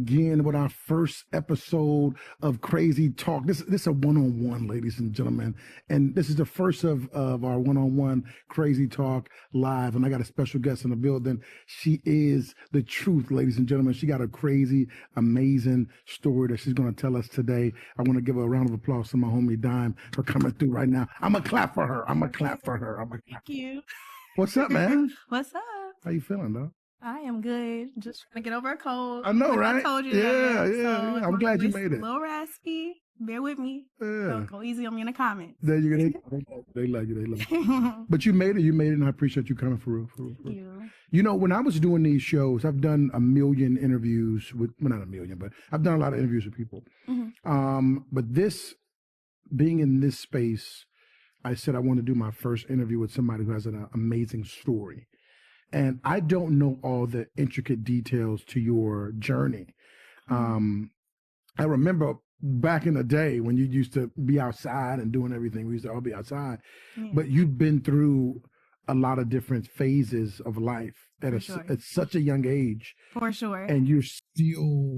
again with our first episode of Crazy Talk. This is a one-on-one, ladies and gentlemen. And this is the first of our one-on-one Crazy Talk live. And I got a special guest in the building. She is the truth, ladies and gentlemen. She got a crazy, amazing story that she's going to tell us today. I want to give a round of applause to my homie Dime for coming through right now. I'm going to clap for her. Thank you. What's up, man? What's up? How you feeling, dog? I am good. Just trying to get over a cold. I know, right? I told you yeah. So I'm glad you made it. A little raspy. Bear with me. Yeah. So go easy on me in the comments. There you go. They love you. But you made it, and I appreciate you coming for real. Thank you. You know, when I was doing these shows, I've done a million interviews with, well, not a million, but I've done a lot of interviews with people. Mm-hmm. But being in this space, I said I want to do my first interview with somebody who has an amazing story. And I don't know all the intricate details to your journey. I remember back in the day when you used to be outside and doing everything, we used to all be outside, but you've been through a lot of different phases of life at such a young age. For sure. And you're still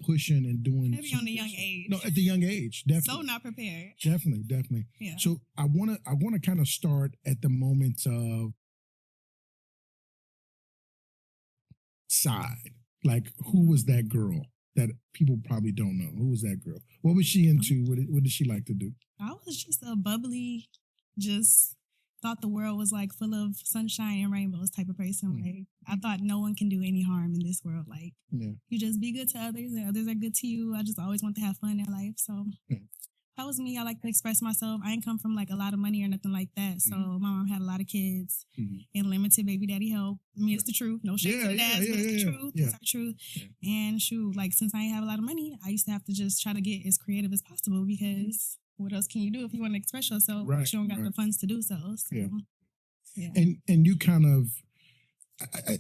pushing and doing. Heavy on the young age. No, at the young age, definitely. So not prepared. Definitely. Yeah. So I want to kind of start at the moments of side. Like, who was that girl that people probably don't know? Who was that girl? What was she into? What did she like to do? I was just a bubbly, just thought the world was like full of sunshine and rainbows type of person. Like, I thought no one can do any harm in this world. Like, you just be good to others and others are good to you. I just always want to have fun in life. So that was me. I like to express myself. I ain't come from like a lot of money or nothing like that. So my mom had a lot of kids and limited baby daddy help. I mean, it's the truth. No shade to the dads, but it's the truth. It's our truth. And shoot, like, since I ain't have a lot of money, I used to have to just try to get as creative as possible because what else can you do if you want to express yourself? But you don't got the funds to do so. And you kind of,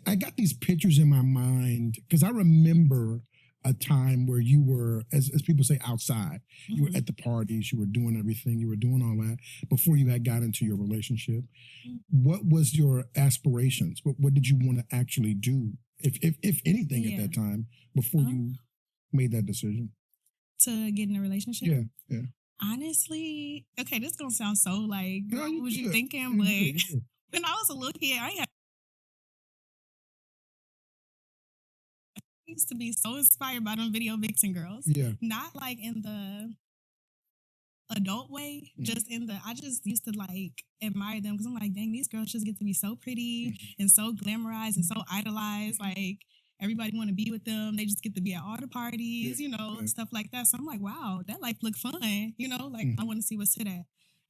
I got these pictures in my mind because I remember a time where you were, as people say, outside. You were at the parties, you were doing everything, you were doing all that before you had got into your relationship. What was your aspirations? What did you want to actually do, if anything, at that time before you made that decision? To get in a relationship? Yeah. Honestly, okay, this is going to sound so like, no, what was you thinking? But when I was a little kid, I used to be so inspired by them video vixen girls. Not like in the adult way, just in the, I just used to like admire them because I'm like, dang, these girls just get to be so pretty and so glamorized and so idolized. Like, everybody want to be with them. They just get to be at all the parties, and stuff like that. So I'm like, wow, that life look fun. Like I want to see what's to that.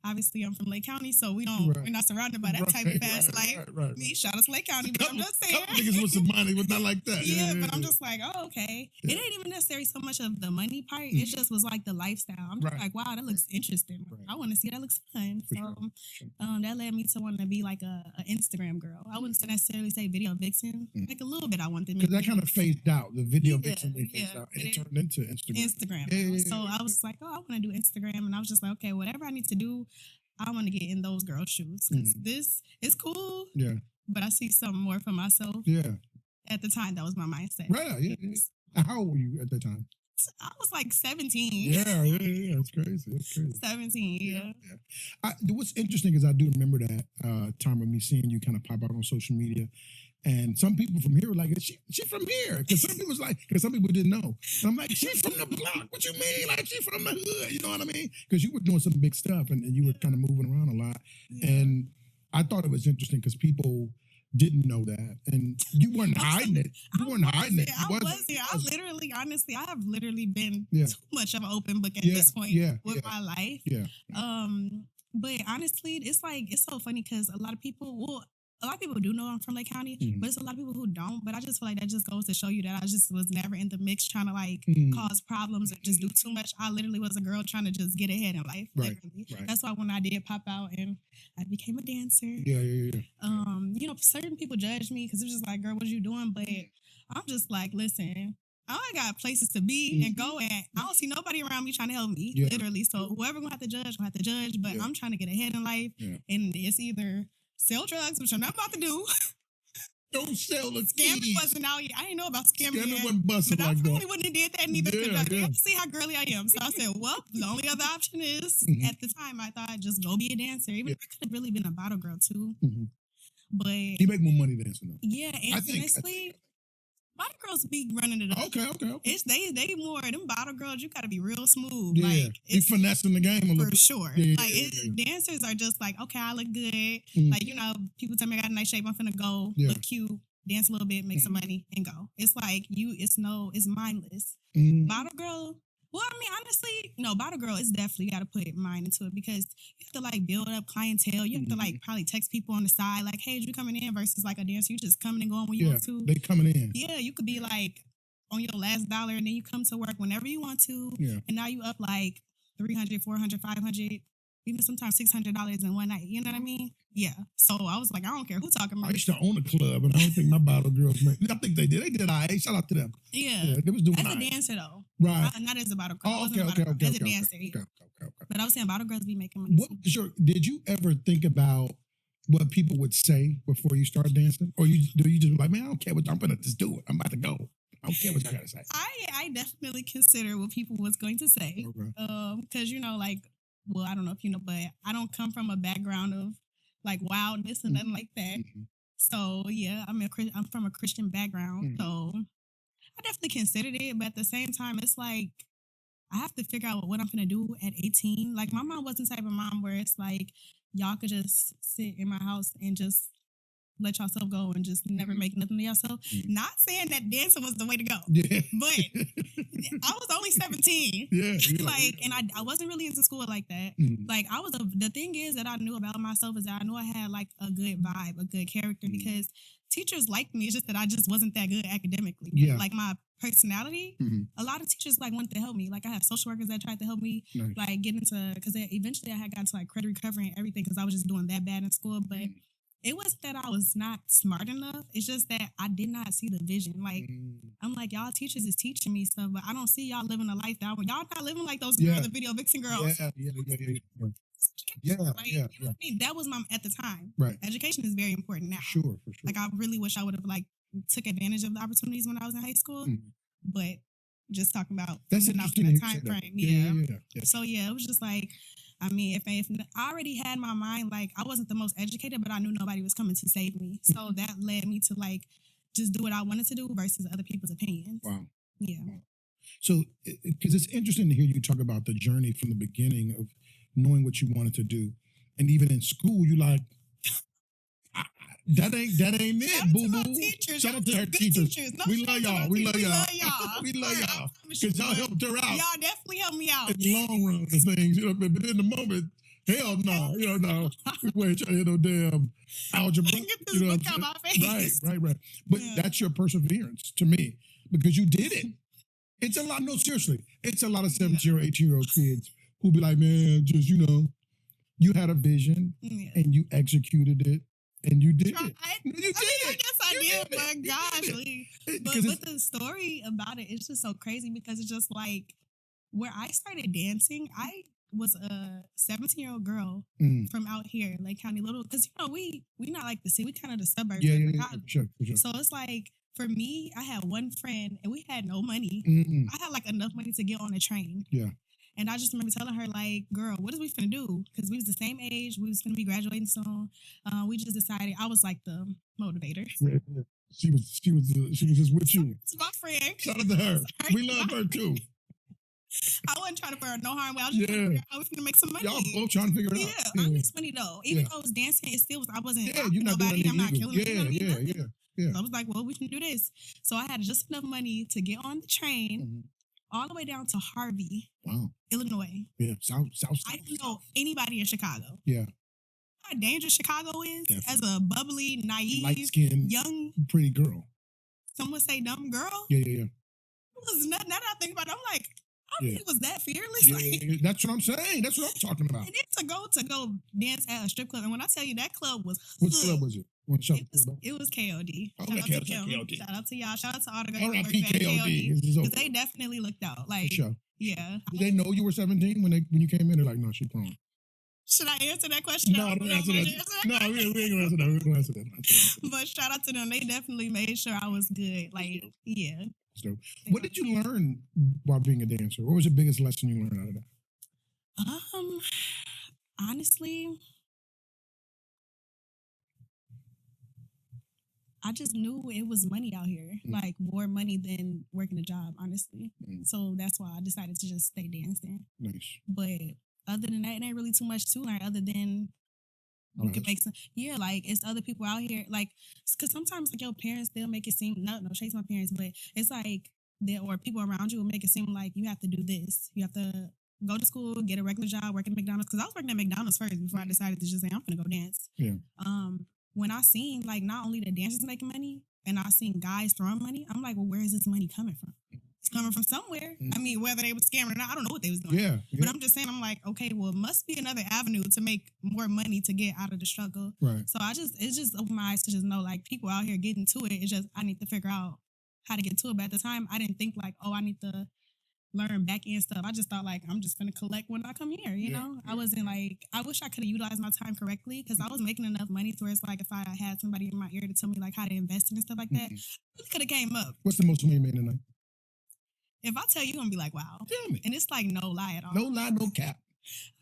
Obviously, I'm from Lake County, so we're not surrounded by that type of fast life. Me, shout out to Lake County, but I'm just saying. Niggas with some money, but not like that. But I'm just like, oh, okay. It ain't even necessarily so much of the money part. It just was like the lifestyle. I'm just like, wow, that looks interesting. I want to see that looks fun. So that led me to wanting to be like a Instagram girl. I wouldn't necessarily say video vixen. Like a little bit, I wanted to. Because that kind of phased out. The video vixen phased out, and it turned into Instagram. So I was like, oh, I want to do Instagram, and I was just like, okay, whatever I need to do, I want to get in those girl shoes because this is cool. But I see something more for myself. At the time, that was my mindset. How old were you at the time? I was like 17. It's crazy. 17, What's interesting is I do remember that time of me seeing you kind of pop out on social media. And some people from here were like, she from here. Because some people didn't know. And I'm like, she's from the block. What you mean? Like, she from the hood. You know what I mean? Because you were doing some big stuff and you were kind of moving around a lot. And I thought it was interesting because people didn't know that. And you weren't hiding it. I have literally been too much of an open book at this point with my life. But honestly, it's so funny because a lot of people do know I'm from Lake County, but it's a lot of people who don't. But I just feel like that just goes to show you that I just was never in the mix trying to like cause problems or just do too much. I literally was a girl trying to just get ahead in life. Literally. That's why when I did pop out and I became a dancer. Certain people judged me because it was just like, girl, what are you doing? But I'm just like, listen, I got places to be and go at. I don't see nobody around me trying to help me, literally. So whoever gonna have to judge. But I'm trying to get ahead in life, and it's either sell drugs, which I'm not about to do, Don't sell the Scamming keys. wasn't out yet. I didn't know about scamming Scamming yet. wasn't busting But like I that. probably wouldn't have did that neither. Yeah, Because yeah. I see how girly I am. So I said, well, the only other option is, at the time, I thought just go be a dancer. Even I could have really been a bottle girl too. But you make more money dancing though. yeah, and honestly, bottle girls be running it up. Okay. It's they more them bottle girls. You got to be real smooth. Yeah, Like you finessing the game a little for bit. sure. Yeah, dancers are just like, okay, I look good. Like people tell me I got a nice shape. I'm finna go look cute, dance a little bit, make some money, and go. It's like it's mindless. Bottle girl. Well, I mean, honestly, no, bottle girl is definitely got to put mind into it because you have to like build up clientele. You have to like probably text people on the side like, hey, you coming in versus like a dancer. You just coming and going when you want to. They coming in. Yeah, you could be like on your last dollar and then you come to work whenever you want to. Yeah. And now you up like $300, $400, $500, even sometimes $600 in one night. You know what I mean? Yeah. So I was like, I don't care who talking about. I used to own a club, and I don't think my bottle girls made. I think they did. They did. Shout out to them. Yeah. They was doing as a dancer though. Right. Not as a bottle girl. Oh, okay. As a dancer. Okay. But I was saying bottle girls be making money. Did you ever think about what people would say before you start dancing, or you just like, man, I don't care what I'm gonna just do it. I'm about to go. I don't care what y'all gotta say. I definitely consider what people was going to say. Okay. Because well, I don't know if you know, but I don't come from a background of like wildness and nothing like that. So yeah, I'm from a Christian background, so I definitely considered it. But at the same time, it's like I have to figure out what I'm gonna do at 18. Like my mom wasn't the type of mom where it's like y'all could just sit in my house and just let yourself go and just never make nothing of yourself. Not saying that dancing was the way to go, but I was only 17. And I wasn't really into school like that. Like the thing is that I knew about myself is that I knew I had like a good vibe, a good character because teachers liked me. It's just that I just wasn't that good academically. But, like my personality, a lot of teachers like wanted to help me. Like I have social workers that tried to help me like get into, because eventually I had gotten to like credit recovery and everything because I was just doing that bad in school. But it wasn't that I was not smart enough. It's just that I did not see the vision. Like, I'm like, y'all teachers is teaching me stuff, but I don't see y'all living a life that y'all not living like those girls, the video vixen girls. Yeah. You know what I mean? That was at the time. Right. Education is very important now. Sure, for sure. Like, I really wish I would have like took advantage of the opportunities when I was in high school. But just talking about that's interesting in that time frame. Yeah. So yeah, it was just like, I mean, if I already had my mind, like I wasn't the most educated, but I knew nobody was coming to save me. So that led me to like just do what I wanted to do versus other people's opinions. Wow. Yeah. Wow. So, because it's interesting to hear you talk about the journey from the beginning of knowing what you wanted to do, and even in school, you like. That ain't it, boo boo. Shout out to her teachers. No, we love y'all. We love y'all. We love y'all. Because y'all helped her out. Y'all definitely helped me out. In the long run of things, but in the moment, hell no. We ain't trying to hit no damn algebra. Get this book out my face. Right. But that's your perseverance to me, because you did it. It's a lot, no, seriously. It's a lot of 17-year-old, 18-year-old kids who be like, man, just, you had a vision and you executed it. And you did it. You did it. I guess I did, but gosh. But the story about it is just so crazy because it's just like where I started dancing, I was a 17-year-old girl from out here, Lake County, Little, because, we not like the city. We kind of the suburbs. Yeah, for sure. So it's like, for me, I had one friend and we had no money. I had like enough money to get on a train. Yeah. And I just remember telling her, like, girl, what is we finna do? Because we was the same age. We was finna be graduating soon. We just decided, I was like the motivator. Yeah. She was just with you. It's my friend. Shout out to her. Sorry. We love her too. I wasn't trying to put her no harm. I was just trying to figure out how we finna make some money. Y'all both trying to figure it out. Yeah, I'm just funny though. Even though I was dancing, it still was, I wasn't you're not nobody. I'm not killing Yeah. So I was like, well, we can do this. So I had just enough money to get on the train all the way down to Harvey, Illinois. Yeah, south. I didn't know anybody in Chicago. Yeah. How dangerous Chicago is as a bubbly, naive, light-skinned, young, pretty girl. Some would say dumb girl. Yeah. It was nothing. Now that I think about it, I'm like, I really was that fearless. Yeah. That's what I'm saying. That's what I'm talking about. And then to go dance at a strip club. And when I tell you that club was What club was it? It was KOD. Oh, Shout out to Kim. KOD. Shout out to y'all. Shout out to all the girls at KOD. Because they definitely looked out. Like, for sure. Yeah. Did they know you were 17 when you came in? They're like, no, she's grown. Should I answer that question? No, don't answer that. No, we ain't gonna answer that. We're gonna answer that. But shout out to them. They definitely made sure I was good. Like, yeah. So, what did you learn while being a dancer? What was the biggest lesson you learned out of that? Honestly, I just knew it was money out here, like more money than working a job, honestly. So that's why I decided to just stay dancing. Nice. But other than that, it ain't really too much to learn other than you can make some, like it's other people out here, like, because sometimes like your parents, they'll make it seem, no shade to my parents, but it's like, or people around you will make it seem like you have to do this. You have to go to school, get a regular job, work at McDonald's. Because I was working at McDonald's first before I decided to just say, I'm going to go dance. Yeah. When I seen, like, not only the dancers making money, and I seen guys throwing money, I'm like, well, where is this money coming from? It's coming from somewhere. I mean, whether they were scamming or not, I don't know what they was doing. Yeah. But I'm just saying, I'm like, okay, well, it must be another avenue to make more money to get out of the struggle. Right. So it's just opened my eyes to just know, like, people out here getting to it. It's just, I need to figure out how to get to it. But at the time, I didn't think like, oh, I need to learn back end stuff. I just thought like, I'm just going to collect when I come here, you know? I wasn't like, I wish I could have utilized my time correctly because I was making enough money to where it's like, if I had somebody in my ear to tell me like how to invest in and stuff like that, it could have came up. What's the most money you made tonight? If I tell you, you're going to be like, wow. Tell me. And it's like no lie at all. No lie, no cap.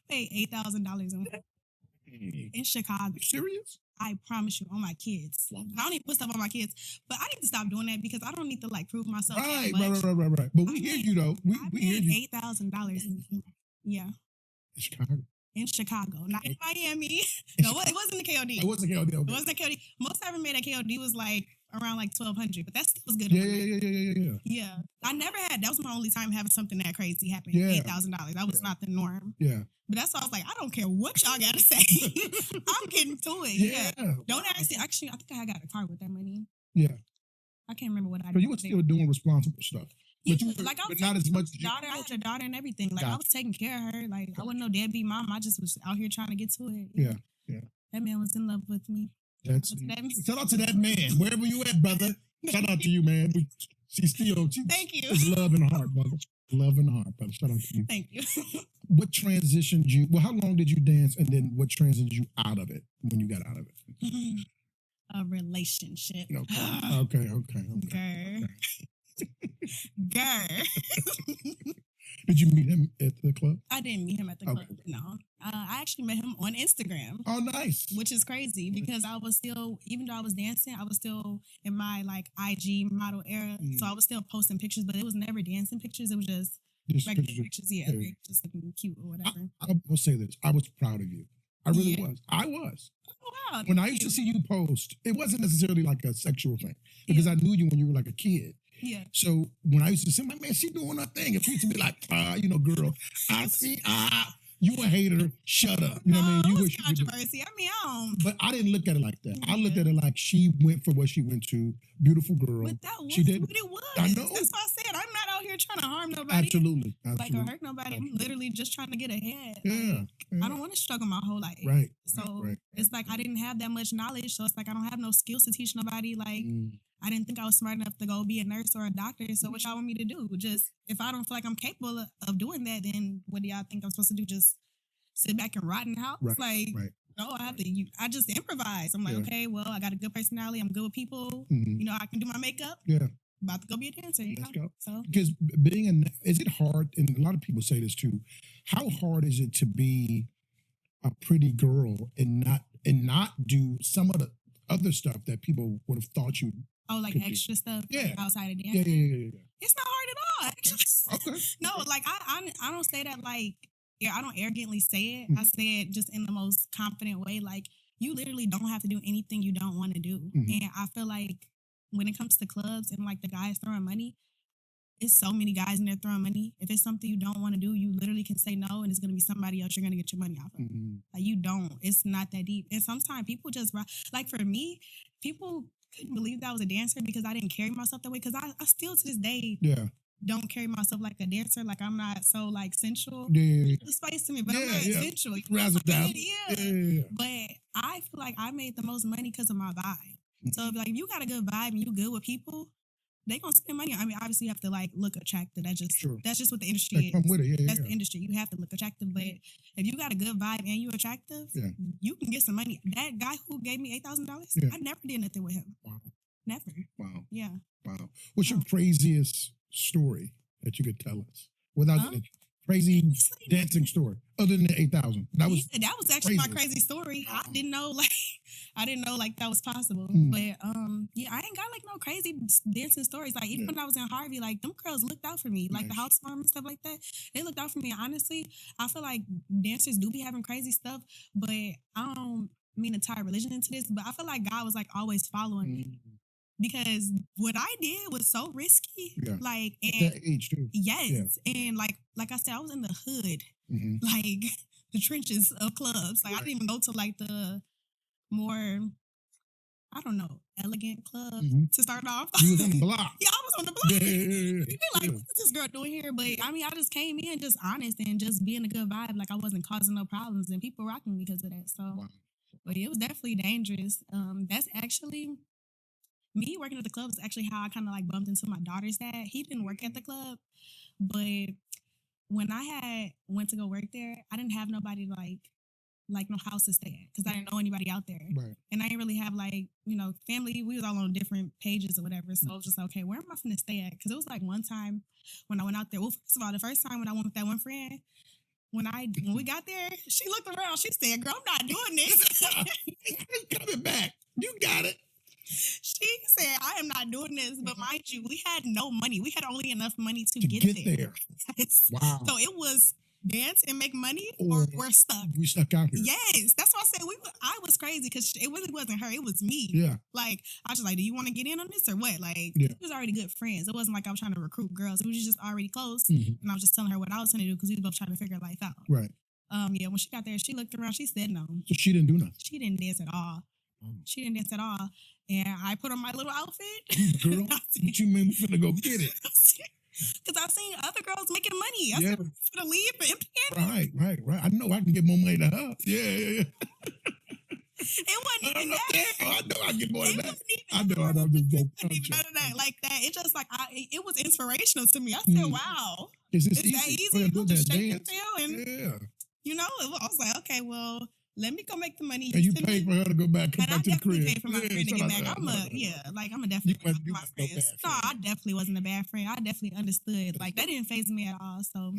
I paid $8,000 in Chicago. You serious? I promise you, on my kids. I don't even put stuff on my kids, but I need to stop doing that because I don't need to like prove myself. Right. But we hear you though. We hear you. $8,000. Yeah. In Chicago. In Chicago, not in Miami. No, it wasn't the KOD. It wasn't KOD. Okay. It wasn't the KOD. Most I ever made at KOD was like around like $1,200, but that still was good. Yeah. I never had. That was my only time having something that crazy happen. $8,000. That was not the norm. Yeah. But that's why I was like, I don't care what y'all got to say. I'm getting to it. Yeah. Don't ask. Actually, I think I got a car with that money. Yeah. I can't remember what I did. But you were still doing responsible stuff. Yeah, but not as much. I had a daughter and everything. Like I was taking care of her. Like I wasn't no deadbeat mom. I just was out here trying to get to it. Yeah. That man was in love with me. Shout out to that man, wherever you at, brother. Shout out to you, man. She's still. Thank you. It's love in the heart, brother. Love in the heart, brother. Shout out to you. Thank you. What transitioned you? Well, how long did you dance, and then what transitioned you out of it when you got out of it? A relationship. Okay. Girl. Did you meet him at the club? I didn't meet him at the club. No. I actually met him on Instagram. Oh, nice. Which is crazy because I was still, even though I was dancing, I was still in my like IG model era. So I was still posting pictures, but it was never dancing pictures. It was just regular pictures. Like, just looking cute or whatever. I will say this. I was proud of you. I really was. I was. Oh, wow. When I used to see you post, it wasn't necessarily like a sexual thing because I knew you when you were like a kid. Yeah. So when I used to say, my man, she doing her thing. If you used to be like, girl, I see, you a hater, shut up. You know what I mean? You wish controversy. I mean, I don't. But I didn't look at it like that. I looked at it like she went for what she went to. Beautiful girl. But that was she did. what it was. I know. That's why I said I'm not out here trying to harm nobody. Absolutely. Like or hurt nobody. I'm literally just trying to get ahead. Yeah. I don't want to struggle my whole life. Right. So it's like I didn't have that much knowledge. So it's like I don't have no skills to teach nobody. Like I didn't think I was smart enough to go be a nurse or a doctor. So what y'all want me to do? Just if I don't feel like I'm capable of doing that, then what do y'all think I'm supposed to do? Just sit back and rot in the house? No, I just improvise. I'm like, okay, well, I got a good personality. I'm good with people. You know, I can do my makeup. Yeah. About to go be a dancer. Let's go. go. So because is it hard? And a lot of people say this too. How hard is it to be a pretty girl and not do some of the other stuff that people would have thought you? Oh, like extra stuff outside of dancing? Yeah. It's not hard at all, actually. Okay. No, like I don't say that like, I don't arrogantly say it. I say it just in the most confident way. Like, you literally don't have to do anything you don't want to do. And I feel like when it comes to clubs and like the guys throwing money, it's so many guys in there throwing money. If it's something you don't want to do, you literally can say no and it's going to be somebody else you're going to get your money off of. Like, you don't. It's not that deep. And sometimes people just, like for me, people couldn't believe that I was a dancer because I didn't carry myself that way because I still to this day don't carry myself like a dancer. Like, I'm not so like sensual. It's spice to me, but I'm not sensual. But I feel like I made the most money because of my vibe. So if like you got a good vibe and you good with people, they gonna spend money. I mean, obviously you have to like look attractive. That's just what the industry They is. come with it. Yeah, that's the industry. You have to look attractive. But if you got a good vibe and you attractive, you can get some money. That guy who gave me $8,000, I never did nothing with him. Wow. Never. Wow. Yeah. Wow. What's your craziest story that you could tell us without the crazy dancing story other than the 8,000? That was actually my crazy story. I didn't know like that was possible. But I ain't got like no crazy dancing stories. Like even when I was in Harvey, like them girls looked out for me. Like the house mom and stuff like that. They looked out for me. Honestly, I feel like dancers do be having crazy stuff, but I don't mean to tie religion into this, but I feel like God was like always following me. Because what I did was so risky. Yeah. Like, and that age too. Yes. Yeah. And like I said, I was in the hood, like the trenches of clubs. Like I didn't even go to like the more, I don't know, elegant club to start off. You was on the block. Yeah, I was on the block. Yeah. Like, what is this girl doing here? But I mean, I just came in just honest and just being a good vibe. Like I wasn't causing no problems and people rocking me because of that. So, but it was definitely dangerous. That's actually... Me working at the club is actually how I kind of like bumped into my daughter's dad. He didn't work at the club, but when I went to go work there, I didn't have nobody like no house to stay at because I didn't know anybody out there. Right. And I didn't really have like, family. We was all on different pages or whatever. So I was just like, okay, where am I finna stay at? Because it was like one time when I went out there. Well, first of all, the first time when I went with that one friend, when we got there, she looked around. She said, girl, I'm not doing this. Coming back. You got it. She said, I am not doing this. But mind you, we had no money. We had only enough money to get there. Yes. Wow. So it was dance and make money or we're stuck. We stuck out here. Yes. That's why I said I was crazy because it really wasn't her. It was me. Yeah. Like, I was just like, do you want to get in on this or what? Like, we was already good friends. It wasn't like I was trying to recruit girls. It was just already close. And I was just telling her what I was going to do because we were both trying to figure life out. Right. When she got there, she looked around. She said no. So she didn't do nothing? She didn't dance at all. She didn't dance at all. And I put on my little outfit. Girl, what you mean we finna go get it? Because I've seen other girls making money. I said, I'm finna leave and Right. I know I can get more money than her. Yeah. It wasn't even that. I know I can get more than that. I know. It wasn't even none of that like that. It just like, it was inspirational to me. I said, wow. It's that easy. I'm just shaking and feel. And, I was like, okay, well, let me go make the money. And you paid for her to come back to the crib. I definitely paid for my friend to get back. I'm a definitely my friends. No, I definitely wasn't a bad friend. I definitely understood. Like, that didn't faze me at all. So,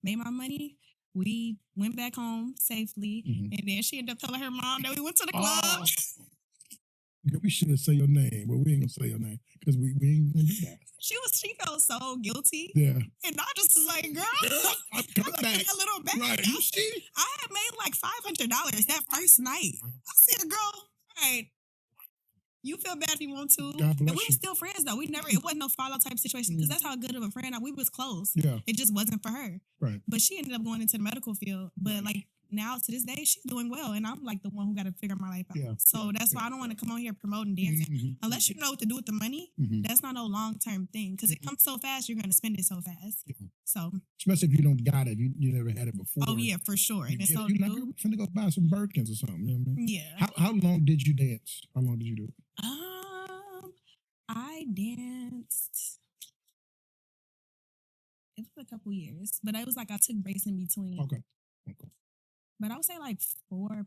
made my money. We went back home safely. And then she ended up telling her mom that we went to the club. We should have said your name, but we ain't gonna say your name because we ain't gonna do that. She felt so guilty. Yeah. And I just was like, girl, I'm coming back. A little back. Right. You see? I had made like $500 that first night. I said, girl, all right. You feel bad if you want to. God bless and we were still friends though. It wasn't no fallout type situation because that's how good of a friend we was close. Yeah. It just wasn't for her. Right. But she ended up going into the medical field. But like now to this day, she's doing well. And I'm like the one who got to figure my life out. Yeah. So that's why I don't want to come on here promoting dancing. Unless you know what to do with the money, that's not no long-term thing. Because it comes so fast, you're going to spend it so fast. Yeah. So. Especially if you don't got it. You never had it before. Oh, yeah, for sure. And it's so you're like, we're finna go buy some Birkins or something. You know what I mean? Yeah. How long did you dance? How long did you do it? I danced. It was a couple years, but it was like I took breaks in between. Okay. But I would say like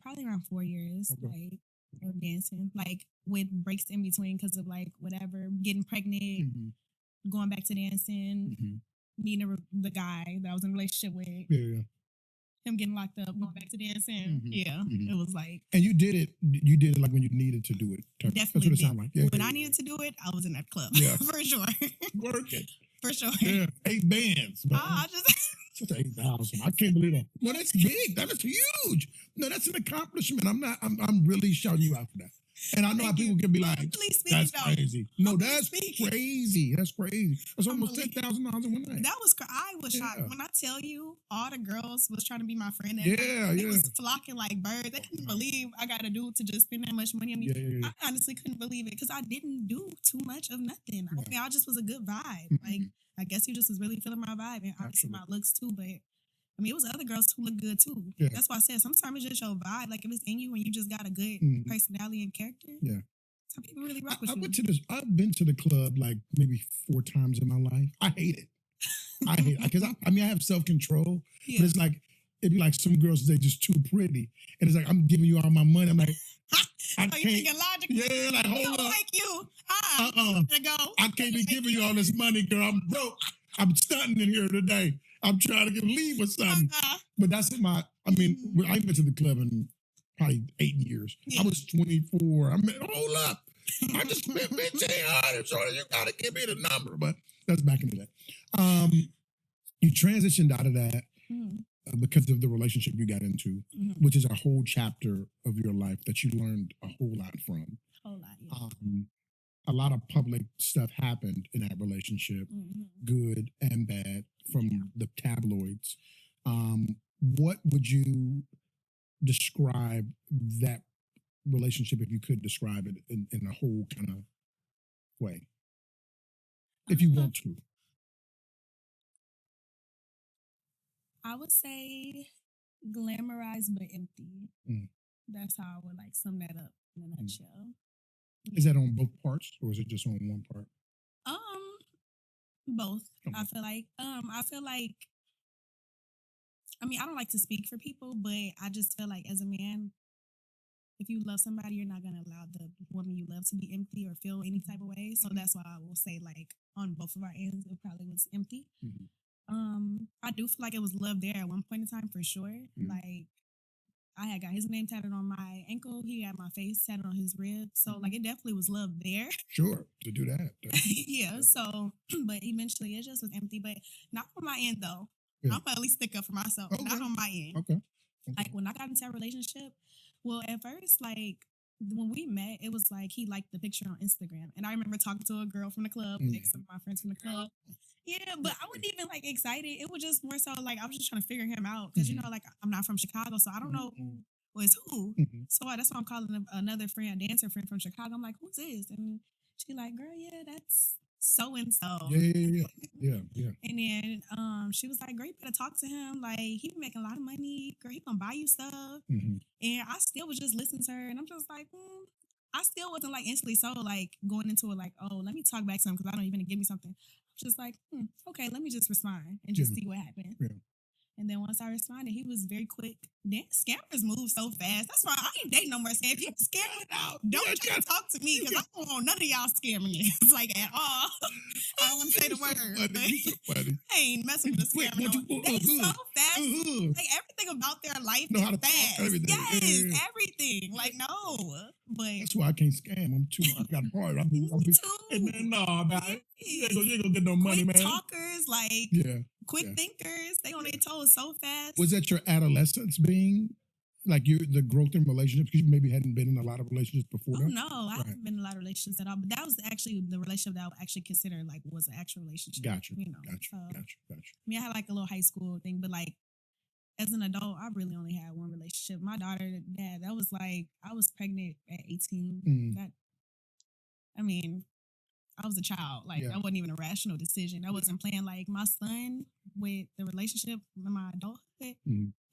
probably around 4 years, like of dancing, like with breaks in between because of like whatever, getting pregnant, going back to dancing, meeting the guy that I was in a relationship with. Yeah. Him getting locked up, going back to dancing. It was like. And you did it like when you needed to do it. Definitely. That's what it sounded like. Yeah, when I needed to do it, I was in that club. Yeah. For sure. Working. For sure. Yeah. 8 bands. I just. Such 8,000. I can't believe that. No, that's big. That is huge. No, that's an accomplishment. I'm really shouting you out for that. And I know how people can be like, that's crazy. No, that's crazy. That's crazy. That's almost $10,000 in one night. That was I was shocked. When I tell you, all the girls was trying to be my friend. They was flocking like birds. They couldn't believe I got a dude to just spend that much money on me. I honestly couldn't believe it because I didn't do too much of nothing. I mean, I just was a good vibe. Like, I guess he just was really feeling my vibe and obviously my looks too, but I mean, it was other girls who look good too. Yeah. That's why I said sometimes it's just your vibe. Like if it's in you and you just got a good personality and character, Some people really rock with I you. went to this. I've been to the club like maybe 4 times in my life. I hate it. I hate it because I have self-control, Yeah. but it's like it'd be like some girls they just too pretty, and it's like I'm giving you all my money. I'm like, I you can't. thinking logically? Yeah, like They hold don't up. like you. Go. I can't be giving you all this money, girl. I'm broke. I'm stunting in here today. I'm trying to leave or something. But that's my. I mean, I went to the club in probably 8 years. Yeah. I was 24. I mean, hold up. I just spent 1,500, so you gotta give me the number. But that's back in the day. You transitioned out of that because of the relationship you got into, which is a whole chapter of your life that you learned a whole lot from. A whole lot, yeah. A lot of public stuff happened in that relationship, good and bad, from the tabloids. What would you describe that relationship, if you could describe it in a whole kind of way, if you want to? I would say glamorized but empty. That's how I would like sum that up in a nutshell. Is that on both parts, or is it just on one part? Both. Okay. I feel like I mean, I don't like to speak for people, but I just feel like as a man, if you love somebody, you're not gonna allow the woman you love to be empty or feel any type of way. So that's why I will say, like, on both of our ends, it probably was empty. I do feel like it was love there at one point in time for sure. Like, I had got his name tatted on my ankle. He had my face tatted on his rib. So, like, it definitely was love there. Sure, to do that. Yeah, so, but eventually it just was empty. But not on my end, though. Yeah. I'm going to at least stick up for myself. Okay. Not on my end. Okay. Like, when I got into a relationship, well, at first, like, when we met, it was like he liked the picture on Instagram. And I remember talking to a girl from the club, like some of my friends from the club. Yeah, but I wasn't even like excited. It was just more so like I was just trying to figure him out because you know, like I'm not from Chicago, so I don't know who was who. So that's why I'm calling another friend, a dancer friend from Chicago. I'm like, who's this? And she like, girl, yeah, that's so and so. Yeah. And then she was like, girl, you better talk to him. Like he be making a lot of money. Girl, he gonna buy you stuff. And I still was just listening to her, and I'm just like, I still wasn't like instantly so like going into it like, oh, let me talk back to him because I don't even give me something. Just like, okay, let me just respond and just see what happened. Yeah. And then once I responded, he was very quick. Then scammers move so fast. That's why I ain't dating no more scammers. People scamming out. Don't try to talk to me because I don't want none of y'all scamming me. It's like at all. I don't want to say the word. I ain't messing with a scammer. They so fast. Like everything about their life is fast. Everything. Yes, everything. Like no. But that's why I can't scam. I got hard. I'm too. And then you ain't gonna get no money, quick man. Talkers, like quick thinkers. They on their toes so fast. Was that your adolescence being like the growth in relationships? Because you maybe hadn't been in a lot of relationships before. Oh no, I haven't been in a lot of relationships at all. But that was actually the relationship that I would actually consider like was an actual relationship. Gotcha. You know, gotcha. I mean, I had like a little high school thing, but like as an adult, I really only had one relationship. My daughter, dad, that was like I was pregnant at 18. I mean, I was a child. Like, that wasn't even a rational decision. I wasn't playing like my son with the relationship with my adulthood.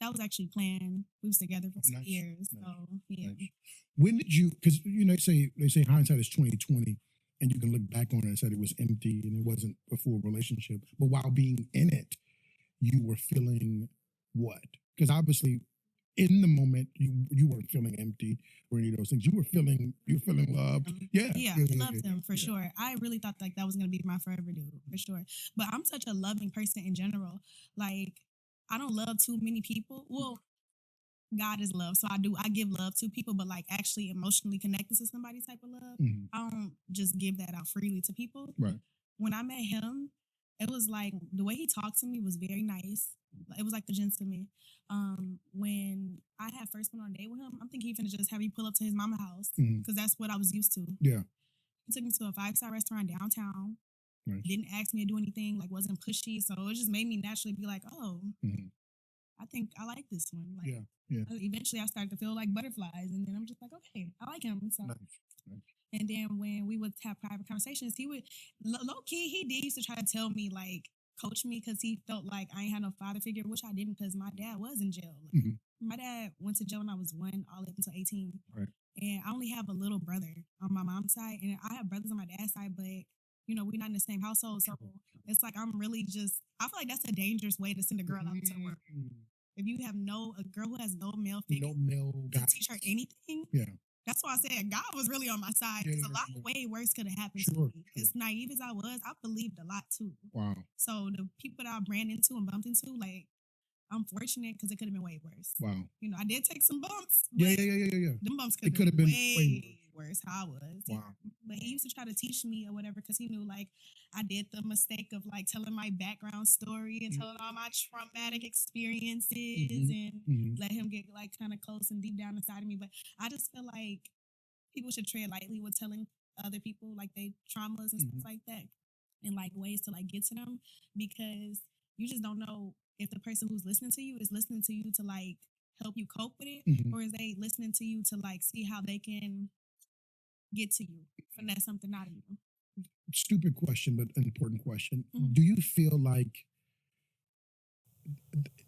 That was actually planned. We was together for 2 years. So, yeah. Nice. When did you, because, you know, they say hindsight is 20/20, and you can look back on it and say it was empty and it wasn't a full relationship. But while being in it, you were feeling what? Because obviously, in the moment, you weren't feeling empty or any of those things. You were feeling loved. Loved him for sure. I really thought like that was gonna be my forever dude for sure. But I'm such a loving person in general. Like I don't love too many people. Well, God is love, so I give love to people, but like actually emotionally connected to somebody type of love. I don't just give that out freely to people. Right. When I met him, it was like the way he talked to me was very nice. It was like the gentleman. When I had first went on a date with him, I'm thinking he finna just have me pull up to his mama house because that's what I was used to. Yeah. He took me to a 5-star restaurant downtown. Nice. Didn't ask me to do anything, like wasn't pushy. So it just made me naturally be like, oh, I think I like this one. Like, eventually I started to feel like butterflies, and then I'm just like, okay, I like him. So. Nice. And then when we would have private conversations, he would low key he did used to try to tell me like coach me because he felt like I ain't had no father figure, which I didn't because my dad was in jail. Like, my dad went to jail when I was 1 all up until 18. Right. And I only have a little brother on my mom's side, and I have brothers on my dad's side, but we're not in the same household. So it's like I'm really I feel like that's a dangerous way to send a girl out into the world. If you have a girl who has no male figure to teach her anything. Yeah. That's why I said God was really on my side, because a lot way worse could have happened to me. As naive as I was, I believed a lot too. Wow. So the people that I ran into and bumped into, like, I'm fortunate because it could have been way worse. Wow. I did take some bumps. Yeah. Them bumps could have been way worse how I was. Wow. But he used to try to teach me or whatever, because he knew, like, I did the mistake of, like, telling my background story and telling all my traumatic experiences and let him get, like, kind of close and deep down inside of me. But I just feel like people should tread lightly with telling other people, like, they traumas and stuff like that, and, like, ways to, like, get to them, because you just don't know if the person who's listening to you is listening to you to, like, help you cope with it, or is they listening to you to, like, see how they can get to you, finesse something out of you. Stupid question, but an important question. Do you feel like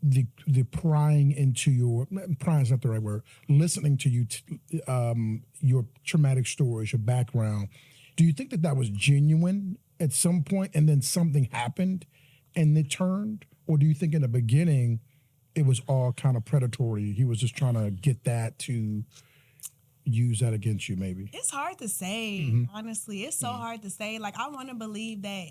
the prying into prying is not the right word, listening to you, your traumatic stories, your background, do you think that was genuine at some point and then something happened and it turned? Or do you think in the beginning it was all kind of predatory? He was just trying to get that to use that against you, maybe? It's hard to say, honestly. It's so hard to say. Like, I want to believe that,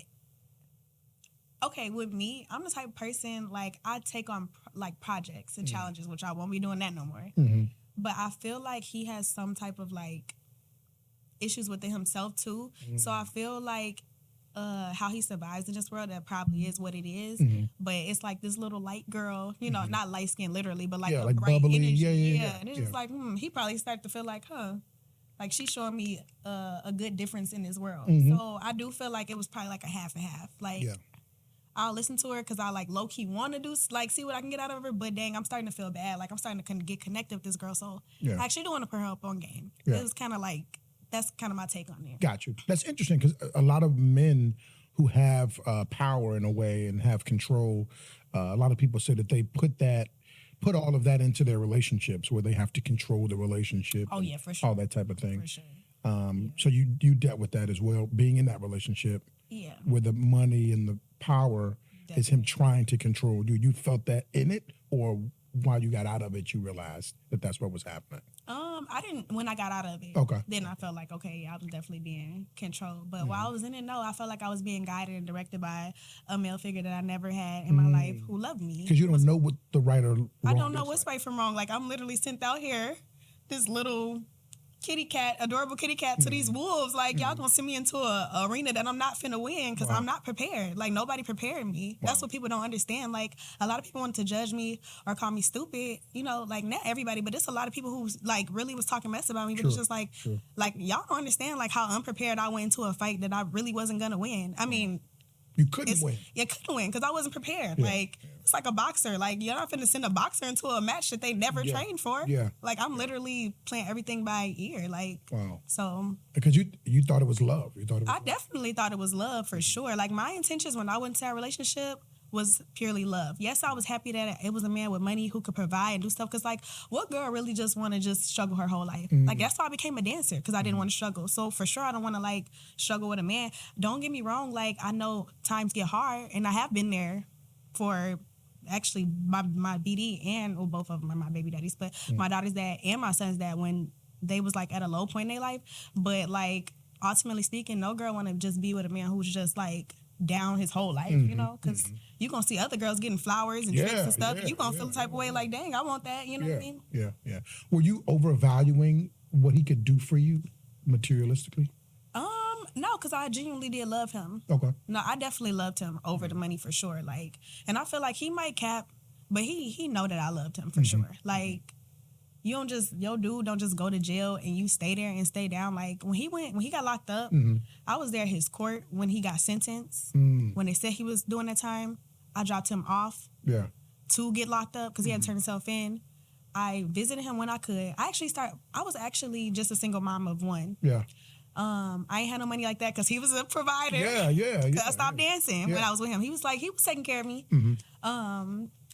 okay, with me, I'm the type of person, like, I take on, like, projects and challenges, which I won't be doing that no more. But I feel like he has some type of, like, issues within himself, too. So I feel like how he survives in this world, that probably is what it is. But it's like this little light girl, not light skin literally, but like a like bright bubbly. energy. Yeah. And it's just like, he probably started to feel like, like she's showing me a good difference in this world. So I do feel like it was probably like a half and half. Like, I'll listen to her because I, like, low-key want to do, like, see what I can get out of her. But dang, I'm starting to feel bad. Like, I'm starting to get connected with this girl. So I actually do want to put her up on game. It was kind of like, that's kind of my take on it. Got you. That's interesting, because a lot of men who have power in a way and have control, a lot of people say that they put all of that into their relationships, where they have to control the relationship. Oh, yeah, for sure. All that type of thing. For sure. So you dealt with that as well, being in that relationship. Yeah. Where the money and the power is him trying to control you. You felt that in it, or while you got out of it, you realized that that's what was happening? I didn't, when I got out of it. Okay. Then I felt like, okay, I was definitely being controlled. But while I was in it, no, I felt like I was being guided and directed by a male figure that I never had in my life who loved me. Because you don't know what the right or wrong is. I don't know what's right from wrong. Like, I'm literally sent out here, this little adorable kitty cat to these wolves. Like, y'all gonna send me into a arena that I'm not finna win because I'm not prepared. Like, nobody prepared me. That's what people don't understand. Like, a lot of people wanted to judge me or call me stupid. Like, not everybody, but it's a lot of people who, like, really was talking mess about me. But it's just like, y'all don't understand, like, how unprepared I went into a fight that I really wasn't gonna win. I mean, you couldn't win. You couldn't win because I wasn't prepared. Like, it's like a boxer. Like, you're not finna send a boxer into a match that they never trained for. Yeah. Like, I'm literally playing everything by ear. Like, so. Because you thought it was love. I definitely thought it was love for sure. Like, my intentions when I went into that relationship was purely love. Yes, I was happy that it was a man with money who could provide and do stuff. Because, like, what girl really just want to just struggle her whole life? Like, that's why I became a dancer, because I didn't want to struggle. So, for sure, I don't want to, like, struggle with a man. Don't get me wrong. Like, I know times get hard, and I have been there for actually my BD and, well, both of them are my baby daddies, but my daughter's dad and my son's dad, when they was, like, at a low point in their life. But, like, ultimately speaking, no girl want to just be with a man who's just, like, down his whole life, because you're going to see other girls getting flowers and tricks and stuff. You're going to feel the type of way like, dang, I want that. You know what I mean? Yeah. Were you overvaluing what he could do for you materialistically? No, because I genuinely did love him. Okay. No, I definitely loved him over the money for sure. Like, and I feel like he might cap, but he know that I loved him for sure. Like, your dude don't just go to jail and you stay there and stay down. Like, when he got locked up, I was there at his court when he got sentenced. When they said he was doing that time, I dropped him off to get locked up because he had to turn himself in. I visited him when I could. I was actually just a single mom of one. Yeah. I ain't had no money like that because he was a provider. Yeah. I stopped dancing when I was with him. He was taking care of me. I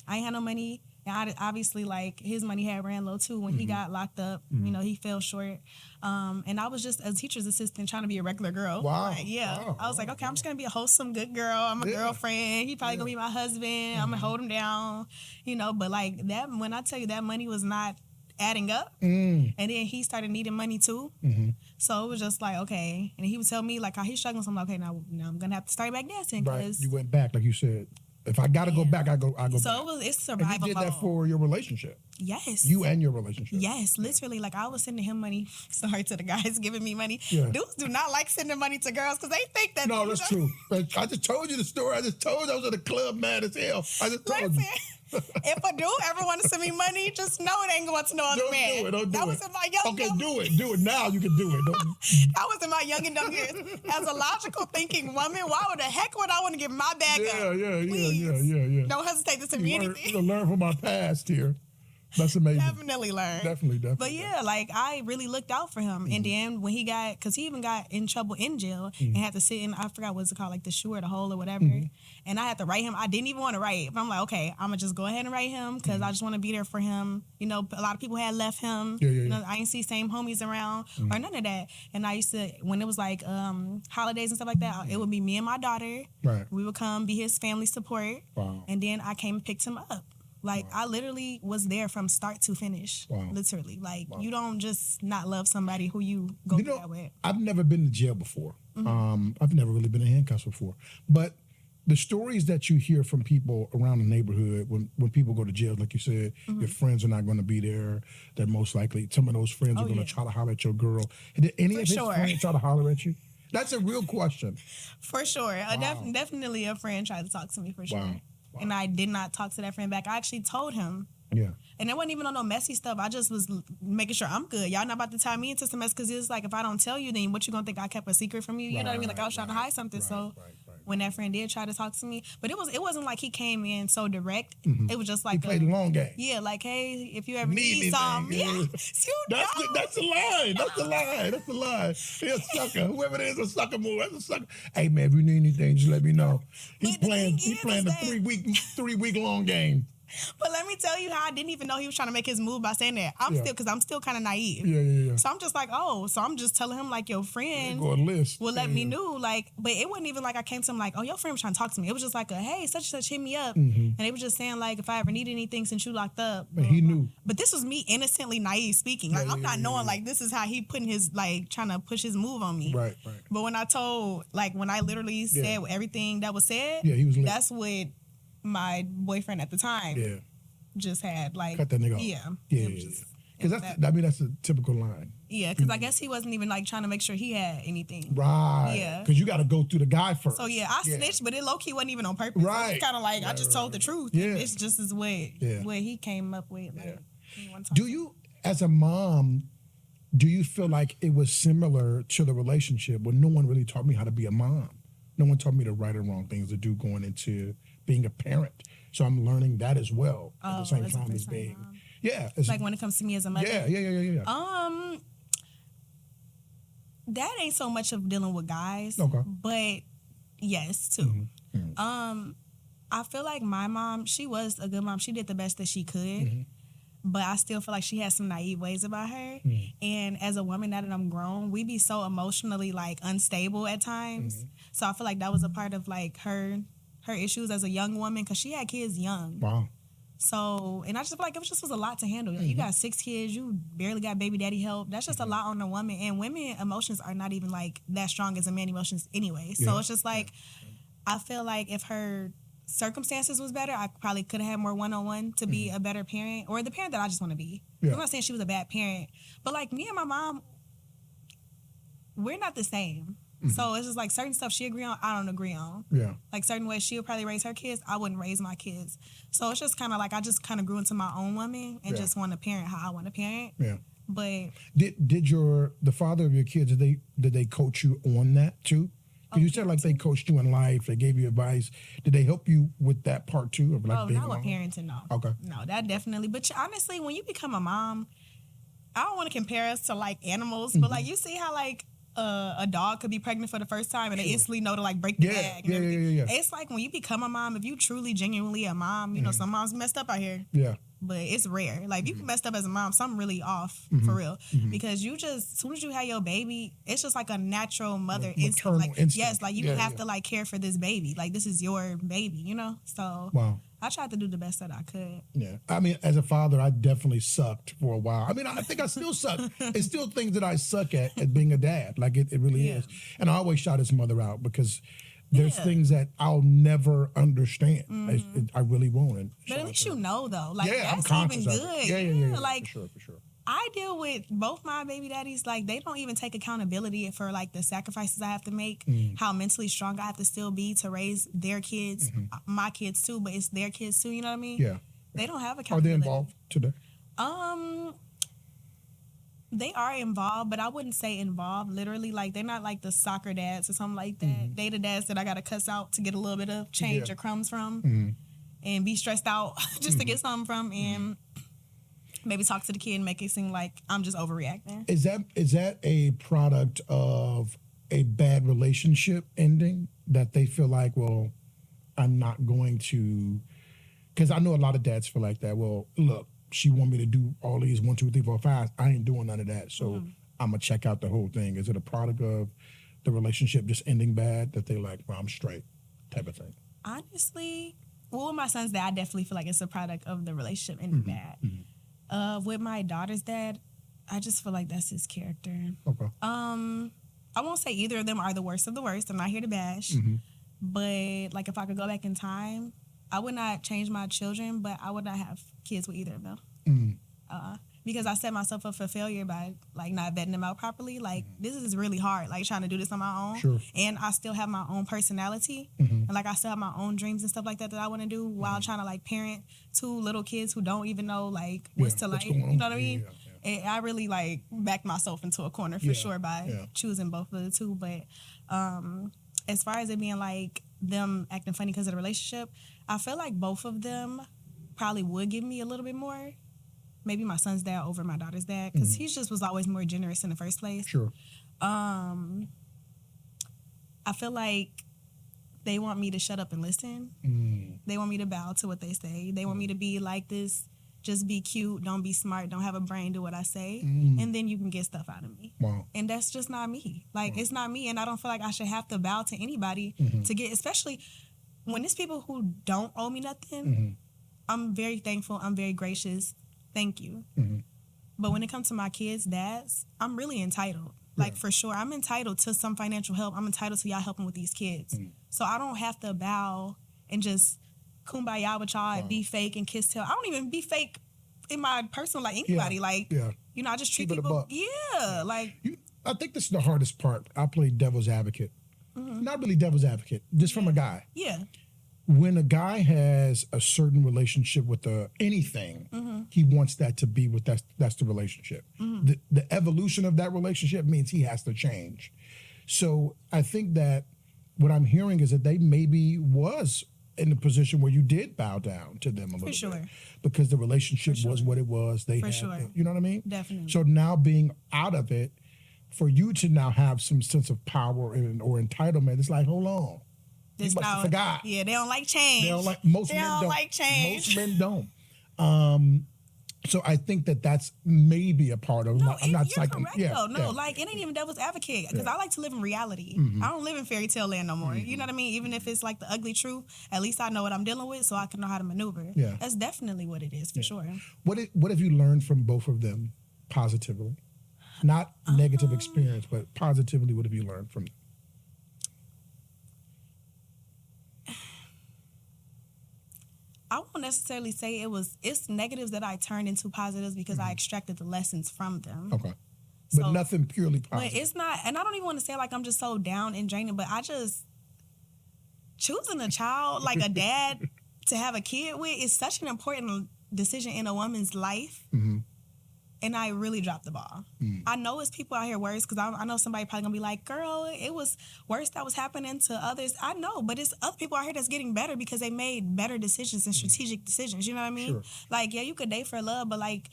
ain't had no money. And obviously, like, his money had ran low too when he got locked up. You know, he fell short. And I was just a teacher's assistant trying to be a regular girl. Wow. Like, Wow. I was like, okay, I'm just going to be a wholesome, good girl. I'm a girlfriend. He probably going to be my husband. I'm going to hold him down. You know, but like that, when I tell you that money was not adding up, and then he started needing money too. So it was just like, okay. And he would tell me like how he's struggling. So I'm like, okay, now I'm going to have to start back dancing. Right. You went back, like you said. If I got to go back, I go So back. it's survival. And you did that for your relationship. Yes. You and your relationship. Yes, literally. Like, I was sending him money. Sorry to the guys giving me money. Yeah. Dudes do not like sending money to girls because they think that. No, that's true. I just told you the story. I just told you I was at a club mad as hell. I just told you. If a dude ever want to send me money, just know it ain't going to no other man. Don't do it. That was in my young Okay, do it now. You can do it. That was in my young and dumb years. As a logical thinking woman, why would the heck would I want to give my bag up? Yeah. Don't hesitate to send me anything. You learn from our past here. That's amazing. Definitely learn. Definitely. But yeah, like, I really looked out for him. And then when because he even got in trouble in jail and had to sit in, I forgot what's it called, like the shoe or the hole or whatever. And I had to write him. I didn't even want to write. But I'm like, okay, I'm going to just go ahead and write him because I just want to be there for him. You know, a lot of people had left him. You know, I didn't see same homies around or none of that. And I used to, when it was like holidays and stuff like that, it would be me and my daughter. Right. We would come be his family support. Wow. And then I came and picked him up. Like, I literally was there from start to finish. Wow. Literally. Like, you don't just not love somebody who you go through that with. I've never been to jail before. I've never really been in handcuffs before. But the stories that you hear from people around the neighborhood when people go to jail, like you said, your friends are not going to be there. They're most likely, some of those friends are going to try to holler at your girl. Did any of his friends try to holler at you? That's a real question. For sure. Definitely a friend tried to talk to me for sure. Wow. And I did not talk to that friend back. I actually told him. Yeah. And it wasn't even on no messy stuff. I just was making sure I'm good. Y'all not about to tie me into some mess because it's like, if I don't tell you, then what you going to think I kept a secret from you? You know what I mean? Like, I was trying to hide something. When that friend did try to talk to me, but it wasn't like he came in so direct. It was just like he played a long game. Yeah, like, hey, if you ever need something, that's a lie. That's a lie. He's a sucker. Whoever it is, a sucker move. That's a sucker. Hey man, if you need anything, just let me know. He's playing the 3 week long game. But let me tell you how I didn't even know he was trying to make his move by saying that. Because I'm still kind of naive. Yeah. So I'm just like, so I'm just telling him, like, your friend will let me know. Like, but it wasn't even like I came to him like, oh, your friend was trying to talk to me. It was just like, hey, such and such hit me up. And they were just saying, like, if I ever need anything since you locked up. But he knew. But this was me innocently naive speaking. Like, I'm not knowing, like, this is how he putting his, like, trying to push his move on me. Right. But when I literally said everything that was said, he was lit. That's what my boyfriend at the time just had, like, cut that nigga off. Yeah. Because that's a typical line. Yeah, because I guess he wasn't even, like, trying to make sure he had anything. Right. Yeah. Because you got to go through the guy first. So, I snitched, but it low-key wasn't even on purpose. Right. It's kind of like, I just told the truth. Yeah. It's just as what he came up with. Like, do you, as a mom, do you feel like it was similar to the relationship when no one really taught me how to be a mom? No one taught me the right and wrong things to do going into being a parent. So I'm learning that as well at the same time as being, like when it comes to me as a mother. Yeah. That ain't so much of dealing with guys. Okay. But yes, too. I feel like my mom, she was a good mom. She did the best that she could. But I still feel like she has some naive ways about her. And as a woman, now that I'm grown, we be so emotionally, like, unstable at times. So I feel like that was a part of, like, her issues as a young woman because she had kids young. Wow. So, and I just feel like it was a lot to handle. You got 6 kids, you barely got baby daddy help. That's just a lot on a woman. And women emotions are not even, like, that strong as a man emotions anyway. So it's just like, I feel like if her circumstances was better, I probably could have had more one-on-one to be a better parent or the parent that I just want to be. I'm not saying she was a bad parent, but, like, me and my mom, we're not the same. So it's just like certain stuff she agree on, I don't agree on. Yeah. Like certain ways she'll probably raise her kids, I wouldn't raise my kids. So it's just kind of like I just kind of grew into my own woman and just want to parent how I want to parent. Yeah. But did the father of your kids, did they coach you on that too? Because you said like they coached you in life, they gave you advice. Did they help you with that part too? Of like not with parenting, no. Okay. No, that definitely. But honestly, when you become a mom, I don't want to compare us to like animals, but like you see how like a dog could be pregnant for the first time and they instantly know to like break the bag and everything. It's like when you become a mom, if you truly genuinely a mom, you know, some moms messed up out here. Yeah. but it's rare. Like, if you messed up as a mom, something really off, for real. Because you just, as soon as you have your baby, it's just like a natural mother instinct. Like, instinct. yes, like, you have to, like, care for this baby. Like, this is your baby, you know? So, I tried to do the best that I could. Yeah. I mean, as a father, I definitely sucked for a while. I mean, I think I still suck. It's still things that I suck at being a dad. Like, it really is. And I always shout his mother out because there's things that I'll never understand. I really won't. But at least you know, though. Like, that's I'm even good. Yeah. Like, for sure. I deal with both my baby daddies. Like, they don't even take accountability for, like, the sacrifices I have to make, how mentally strong I have to still be to raise their kids, my kids too, but it's their kids too, you know what I mean? Yeah. They don't have accountability. Are they involved today? They are involved, but I wouldn't say involved literally. Like, they're not like the soccer dads or something like that. They the dads that I got to cuss out to get a little bit of change or crumbs from and be stressed out just to get something from and maybe talk to the kid and make it seem like I'm just overreacting. Is that a product of a bad relationship ending that they feel like, well, I'm not going to, because I know a lot of dads feel like that. Well, look, she want me to do all these 1, 2, 3, 4, 5. I ain't doing none of that. So I'm gonna check out the whole thing. Is it a product of the relationship just ending bad that they like, well, I'm straight type of thing? Honestly, well, with my son's dad, I definitely feel like it's a product of the relationship ending bad. With my daughter's dad, I just feel like that's his character. Okay. I won't say either of them are the worst of the worst. I'm not here to bash. But, like, if I could go back in time, I would not change my children, but I would not have kids with either of them. Because I set myself up for failure by, like, not vetting them out properly. Like, this is really hard, like, trying to do this on my own. Sure. And I still have my own personality. And, like, I still have my own dreams and stuff like that I want to do while trying to, like, parent 2 little kids who don't even know, like, what's to like. You know what I mean? And I really, like, backed myself into a corner for sure by choosing both of the 2. But as far as it being, like, them acting funny because of the relationship, I feel like both of them probably would give me a little bit more. Maybe my son's dad over my daughter's dad, because he just was always more generous in the first place. Sure. I feel like they want me to shut up and listen. They want me to bow to what they say. They want me to be like this, just be cute, don't be smart, don't have a brain, do what I say, and then you can get stuff out of me. Wow. And that's just not me. Like, it's not me, and I don't feel like I should have to bow to anybody to get, especially when it's people who don't owe me nothing. I'm very thankful. I'm very gracious. Thank you. But when it comes to my kids' dads, I'm really entitled. Like, for sure. I'm entitled to some financial help. I'm entitled to y'all helping with these kids. So I don't have to bow and just kumbaya with y'all and be fake and kiss tell. I don't even be fake in my personal, like, anybody. Like, you know, I just treat people. Like. I think this is the hardest part. I play devil's advocate. Not really devil's advocate, just from a guy. When a guy has a certain relationship with anything, he wants that to be with that's the relationship. The evolution of that relationship means he has to change. So I think that what I'm hearing is that they maybe was in a position where you did bow down to them a little bit because the relationship was what it was. They had, you know what I mean? Definitely. So now being out of it, for you to now have some sense of power or entitlement, it's like, hold on. You must have forgot. Yeah, they don't like change. They don't like, most men don't like change. Most men don't. So I think that's maybe a part of. No, I'm not you're psyching. correct, though. No, like, it ain't even devil's advocate, because I like to live in reality. I don't live in fairy tale land no more. You know what I mean? Even if it's like the ugly truth, at least I know what I'm dealing with, so I can know how to maneuver. Yeah, that's definitely what it is for sure. What have you learned from both of them positively? Not negative experience, but positively. What have you learned from them? I won't necessarily say it's negatives that I turned into positives because I extracted the lessons from them. Okay. But nothing purely positive. But it's not, and I don't even want to say like I'm just so down and draining, but I just, choosing a child, like a dad to have a kid with is such an important decision in a woman's life. And I really dropped the ball. I know it's people out here worse, because I know somebody probably going to be like, girl, it was worse that was happening to others. I know, but it's other people out here that's getting better because they made better decisions and strategic decisions. You know what I mean? Like, yeah, you could date for love, but like,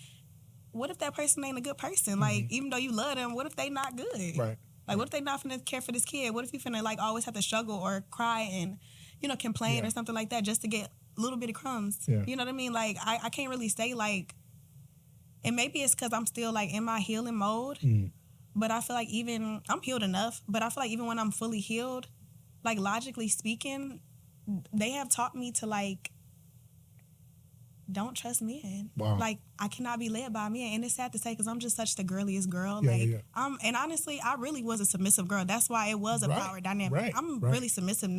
what if that person ain't a good person? Like, even though you love them, what if they not good? Right. Like, what if they not finna care for this kid? What if you finna like always have to struggle or cry and, you know, complain or something like that just to get little bit of crumbs. Yeah. You know what I mean? Like, I can't really say, like, and maybe it's because I'm still, like, in my healing mode. But I feel like even, I'm healed enough, but I feel like even when I'm fully healed, like, logically speaking, they have taught me to, like, don't trust men. Wow. Like, I cannot be led by men. And it's sad to say because I'm just such the girliest girl. Yeah, like, yeah. And honestly, I really was a submissive girl. That's why it was a power dynamic. I'm really submissive,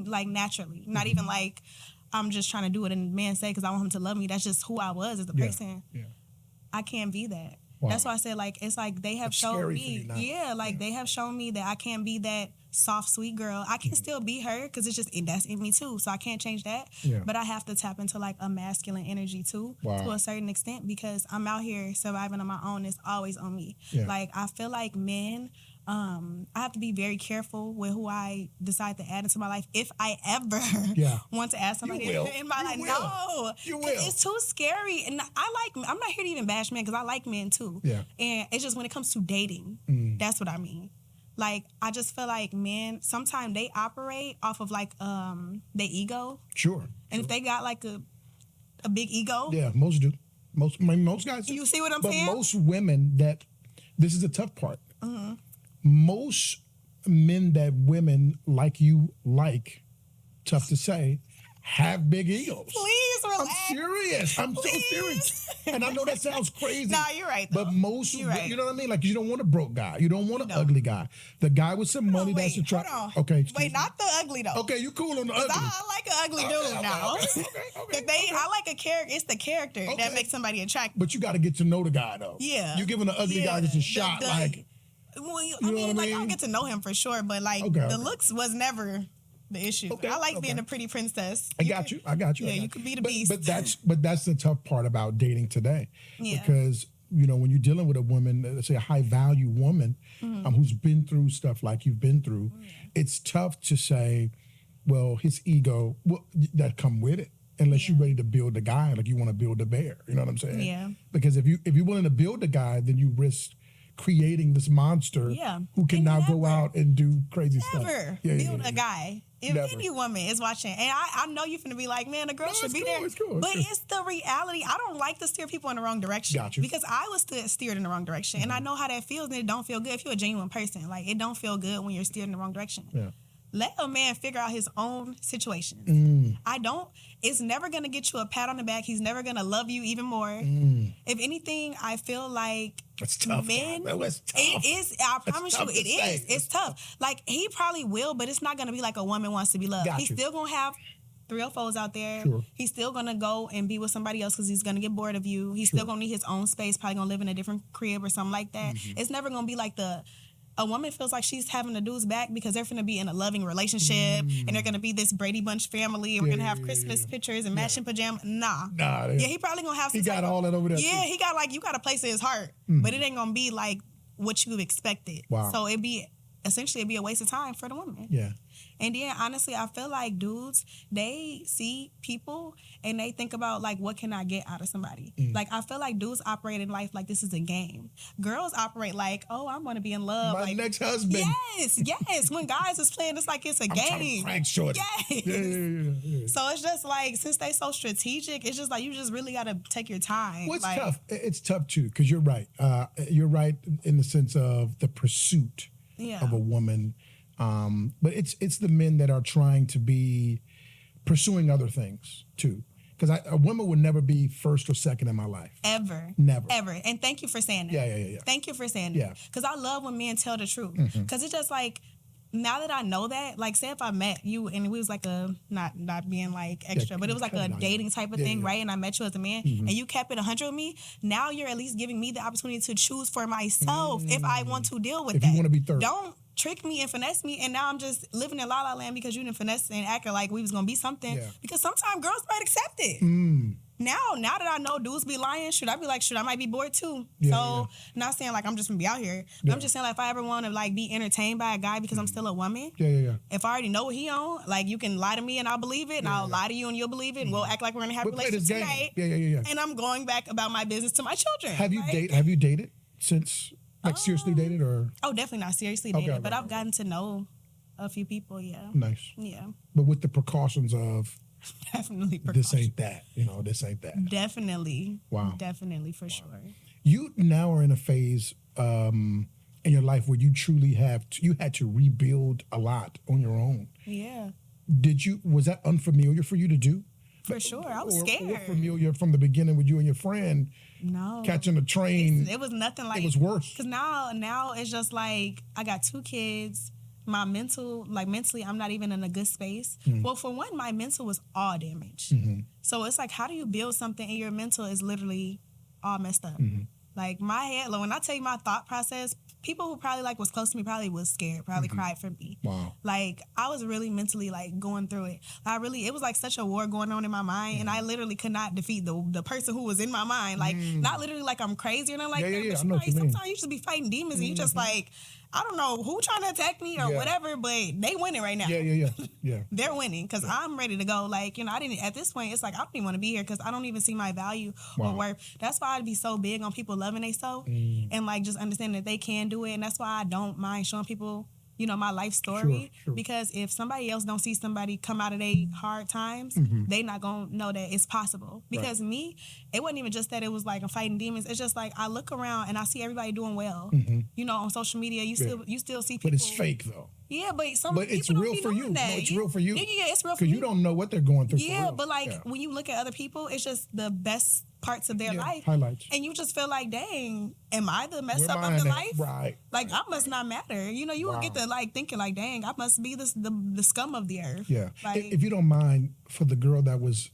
like, naturally. Not even like I'm just trying to do it and men say because I want him to love me. That's just who I was as a person. Yeah. I can't be that. Wow. That's why I said, like, it's like they have That's shown me. They have shown me that I can't be that soft, sweet girl. I can still be her because it's just, that's in me too. So I can't change that. Yeah. But I have to tap into, like, a masculine energy too, to a certain extent, because I'm out here surviving on my own. It's always on me. Yeah. Like, I feel like men, I have to be very careful with who I decide to add into my life. If I ever want to add somebody in my life, no, you will. It's too scary. And I'm not here to even bash men because I like men too. Yeah. And it's just when it comes to dating, that's what I mean. Like, I just feel like men, sometimes they operate off of, like, their ego. Sure. And if they got, like, a big ego. Yeah, most do. Most guys do. You see what I'm saying? But most women this is the tough part. Most men that women like you like, tough to say, have big egos. Please relax. I'm serious. I'm so serious. And I know that sounds crazy. Nah, you're right, though. But most, you know what I mean? Like, you don't want a broke guy. You don't want an ugly guy. The guy with some money that's attractive. Hold on. Okay. Wait, not the ugly, though. Okay, you cool on the ugly. I like an ugly dude now. Okay. I like a character. It's the character that makes somebody attractive. But you got to get to know the guy, though. Yeah. You giving an ugly guy just a shot, like... Well, I mean, I'll get to know him for sure, but, like, the looks was never... the issue. I like being a pretty princess. I got you. Yeah, you could be the beast. But that's the tough part about dating today. Yeah. Because, when you're dealing with a woman, let's say a high value woman, who's been through stuff like you've been through, it's tough to say, well, his ego, that come with it. Unless you're ready to build the guy, like you want to build the bear. You know what I'm saying? Yeah. Because if you're willing to build the guy, then you risk creating this monster who can now go out and do crazy stuff. Build a guy. If any woman is watching, and I know you're finna be like, man, the girl should be there. It's cool. But it's the reality. I don't like to steer people in the wrong direction. Because I was steered in the wrong direction. And I know how that feels, and it don't feel good. If you're a genuine person, like, it don't feel good when you're steered in the wrong direction. Yeah. Let a man figure out his own situations. It's never going to get you a pat on the back. He's never going to love you even more. If anything, I feel like it's tough, men, it's tough. It is. I promise you, it is. It's tough. Like, he probably will, but it's not going to be like a woman wants to be loved. He's still going to have 3 or 4s out there. Sure. He's still going to go and be with somebody else because he's going to get bored of you. He's still going to need his own space, probably going to live in a different crib or something like that. It's never going to be like a woman feels like she's having the dudes back because they're going to be in a loving relationship and they're going to be this Brady Bunch family and we're going to have Christmas pictures and matching pajamas. Nah. He probably going to have some. He got all that over there. Yeah, he got, like, you got a place in his heart, but it ain't going to be like what you expected. Wow. So it'd be a waste of time for the woman. Yeah. And then, honestly, I feel like dudes, they see people and they think about, like, what can I get out of somebody? Like, I feel like dudes operate in life like this is a game. Girls operate like, oh, I'm going to be in love. My next husband. Yes. When guys is playing, it's like it's a game. Frank Shorty. Yes. Yeah. So it's just like, since they so strategic, it's just like, you just really got to take your time. Well, it's tough. It's tough, too, because you're right. You're right in the sense of the pursuit of a woman. But it's the men that are trying to be pursuing other things too. Because a woman would never be first or second in my life. Ever. Never. Ever. And thank you for saying that. Yeah. Thank you for saying that. Because I love when men tell the truth. Because it's just like, now that I know that, like, say if I met you and we was like not being like extra, but it was like a dating type of thing, right? And I met you as a man and you kept it 100 with me, now you're at least giving me the opportunity to choose for myself if I want to deal with that. If you want to be third. Don't trick me and finesse me, and now I'm just living in la la land because you didn't finesse and act like we was gonna be something. Yeah. Because sometimes girls might accept it. Now that I know dudes be lying, I be like, I might be bored too. Not saying like I'm just gonna be out here. I'm just saying, like, if I ever want to, like, be entertained by a guy because I'm still a woman. If I already know what he on, like, you can lie to me and I'll believe it, and I'll lie to you and you'll believe it, and we'll act like we're gonna have a relationship tonight. And I'm going back about my business to my children. Have you dated since? Like, seriously dated, or? Oh, definitely not seriously dated, but I've gotten to know a few people, Nice. Yeah. But with the precautions of Definitely. This ain't that. This ain't that. Definitely. Wow. Definitely, for sure. You now are in a phase in your life where you truly had to rebuild a lot on your own. Yeah. Was that unfamiliar for you to do? For sure. I was scared. Or familiar from the beginning with you and your friend? No. Catching a train. It was nothing like. It was worse. Because now it's just like, I got 2 kids. My mentally, I'm not even in a good space. Mm-hmm. Well, for one, my mental was all damaged. Mm-hmm. So it's like, how do you build something and your mental is literally all messed up? Mm-hmm. Like my head, when I tell you my thought process, people who probably was close to me probably was scared, probably cried for me. Wow. Like I was really mentally going through it. It was like such a war going on in my mind, and I literally could not defeat the person who was in my mind. Like not literally like I'm crazy or nothing like that. Yeah, but I know what you mean. Sometimes you just be fighting demons, and you just like, I don't know who trying to attack me or whatever, but they winning right now. Yeah. They're winning because I'm ready to go. Like, I didn't, at this point, it's like, I don't even want to be here because I don't even see my value or worth. That's why I'd be so big on people loving themselves and like just understanding that they can do it. And that's why I don't mind showing people, my life story. Sure. Because if somebody else don't see somebody come out of their hard times, they not going to know that it's possible. Because me, it wasn't even just that it was like I'm fighting demons. It's just like I look around and I see everybody doing well. On social media, you still see people. But it's fake though. Yeah, but it's real for you. That. No, it's real for you. Yeah, it's real for you. Because you don't know what they're going through. Yeah, but when you look at other people, it's just the best parts of their life. Highlights. And you just feel like, dang, am I the mess up of the life? Right. Like, I must not matter. You will get to thinking like, dang, I must be the scum of the earth. Yeah. Like, if you don't mind, for the girl that was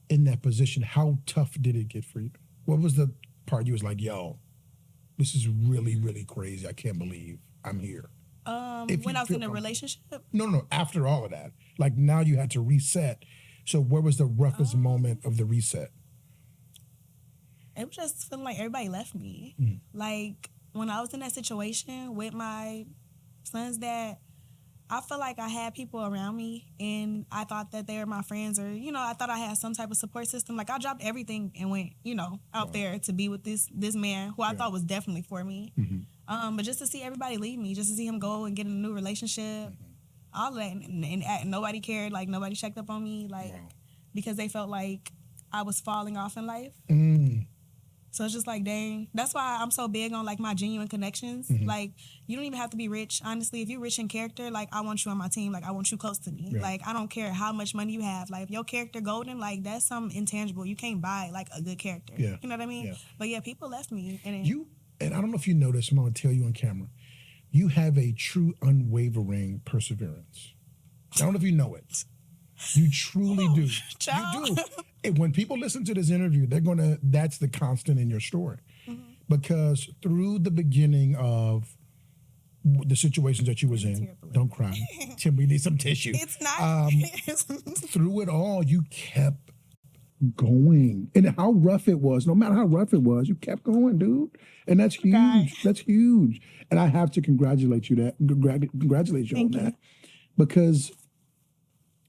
in that position, how tough did it get for you? What was the part you was like, yo, this is really, really crazy. I can't believe I'm here. When I was in a relationship? No. After all of that, like now you had to reset. So where was the roughest moment of the reset? It was just feeling like everybody left me. Like when I was in that situation with my son's dad, I felt like I had people around me and I thought that they were my friends or, I thought I had some type of support system. Like I dropped everything and went, out there to be with this man who I thought was definitely for me. But just to see everybody leave me, just to see him go and get in a new relationship, all of that, and nobody cared, like nobody checked up on me, like because they felt like I was falling off in life. So it's just like, dang, that's why I'm so big on like my genuine connections. Like you don't even have to be rich. Honestly, if you're rich in character, like I want you on my team. Like I want you close to me. Like I don't care how much money you have. Like if your character golden, like that's something intangible. You can't buy like a good character. You know what I mean? But people left me. And I don't know if you know this, I'm going to tell you on camera. You have a true unwavering perseverance. I don't know if you know it. You truly do. Child. You do. And when people listen to this interview, that's the constant in your story. Because through the beginning of the situations that you was in, don't cry. Tim, we need some tissue. It's not. Through it all, you kept going. And how rough it was, no matter how rough it was, you kept going, dude. And that's huge. God. That's huge. And I have to congratulate you on that. Because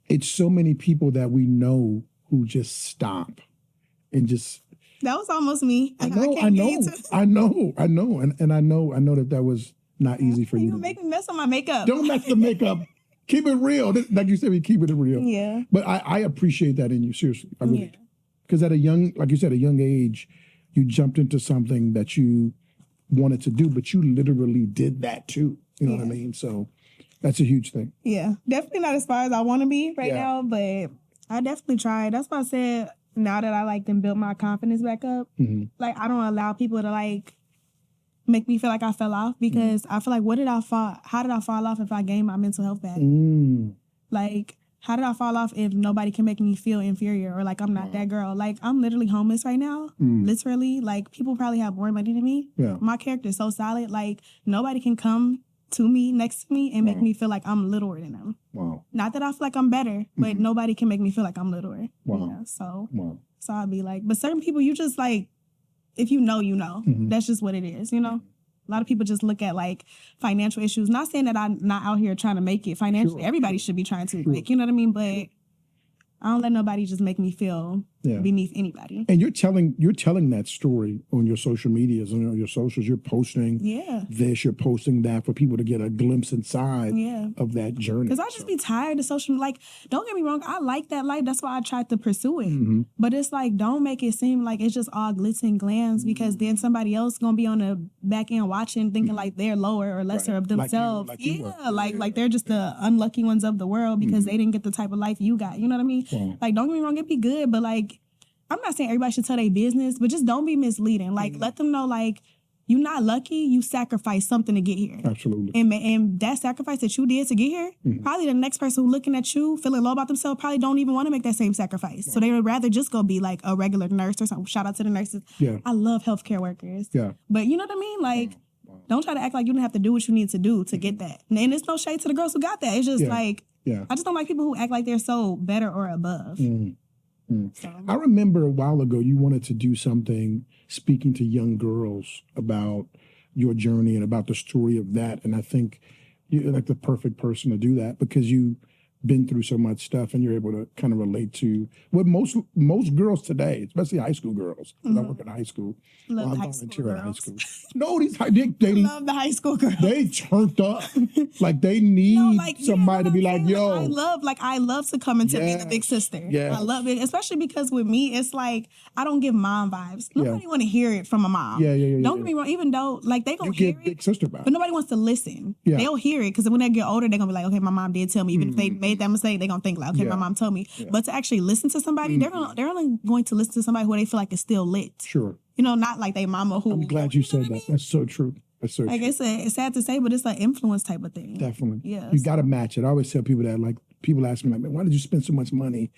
it's so many people that we know who just stop and just. That was almost me. I know. And I know that was not easy for you. You make me mess up my makeup. Don't mess the makeup. Keep it real. Like you said, we keep it real. Yeah. But I appreciate that in you, seriously. I really do. Because at a young age, you jumped into something that you wanted to do, but you literally did that too. You know what I mean? So that's a huge thing. Yeah. Definitely not as far as I want to be right now, but I definitely tried. That's why I said now that I then built my confidence back up, like I don't allow people to make me feel like I fell off because I feel like how did I fall off if I gained my mental health back? Like, how did I fall off if nobody can make me feel inferior or like I'm not that girl? Like, I'm literally homeless right now. Literally. Like, people probably have more money than me. Yeah. My character is so solid. Like, nobody can come to me, next to me, and make me feel like I'm littler than them. Wow. Not that I feel like I'm better, but nobody can make me feel like I'm littler. Wow. So I'll be like, but certain people, you just like, if you know, you know. That's just what it is, A lot of people just look at financial issues. Not saying that I'm not out here trying to make it financially. Sure. Everybody should be trying to, you know what I mean? But I don't let nobody just make me feel beneath anybody. And you're telling that story on your social medias, on your socials. You're posting this, you're posting that for people to get a glimpse inside of that journey. Because I just be tired of social, like, don't get me wrong, I like that life. That's why I tried to pursue it. But it's like, don't make it seem like it's just all glitz and glams, because then somebody else gonna be on the back end watching, thinking like they're lower or lesser of themselves. Like they're just the unlucky ones of the world because they didn't get the type of life you got. You know what I mean? Like, don't get me wrong, it'd be good, but like, I'm not saying everybody should tell their business, but just don't be misleading. Like, let them know, like, you're not lucky, you sacrificed something to get here. Absolutely. And that sacrifice that you did to get here, probably the next person who looking at you, feeling low about themselves, probably don't even want to make that same sacrifice. So they would rather just go be like a regular nurse or something. Shout out to the nurses. Yeah. I love healthcare workers. Yeah. But you know what I mean? Like, don't try to act like you don't have to do what you need to do to get that. And it's no shade to the girls who got that. It's just like, I just don't like people who act like they're so better or above. So. I remember a while ago you wanted to do something speaking to young girls about your journey and about the story of that. And I think you're like the perfect person to do that because you've been through so much stuff and you're able to kind of relate to what most girls today, especially high school girls, because I work at a high school. Love I high school volunteer at high girls. school. No, they love the high school girls. They turned up. Like they need somebody to be like, yo. I love to come into being the big sister. Yes. I love it, especially because with me, it's like, I don't give mom vibes. Nobody want to hear it from a mom. Don't get me wrong, even though, like, they gonna hear it. Big sister vibes. But nobody wants to listen. Yeah. They'll hear it, because when they get older, they're gonna be like, okay, my mom did tell me. Even if they made that mistake, they're gonna think like, okay, my mom told me. But to actually listen to somebody, they're only going to listen to somebody who they feel like is still lit. Sure. You know, not like they mama who. I'm glad you said that. That's so true. That's so true. It's sad to say, but it's an influence type of thing. Definitely. Yeah. You got to match it. I always tell people that, like, people ask me, like, man, why did you spend so much money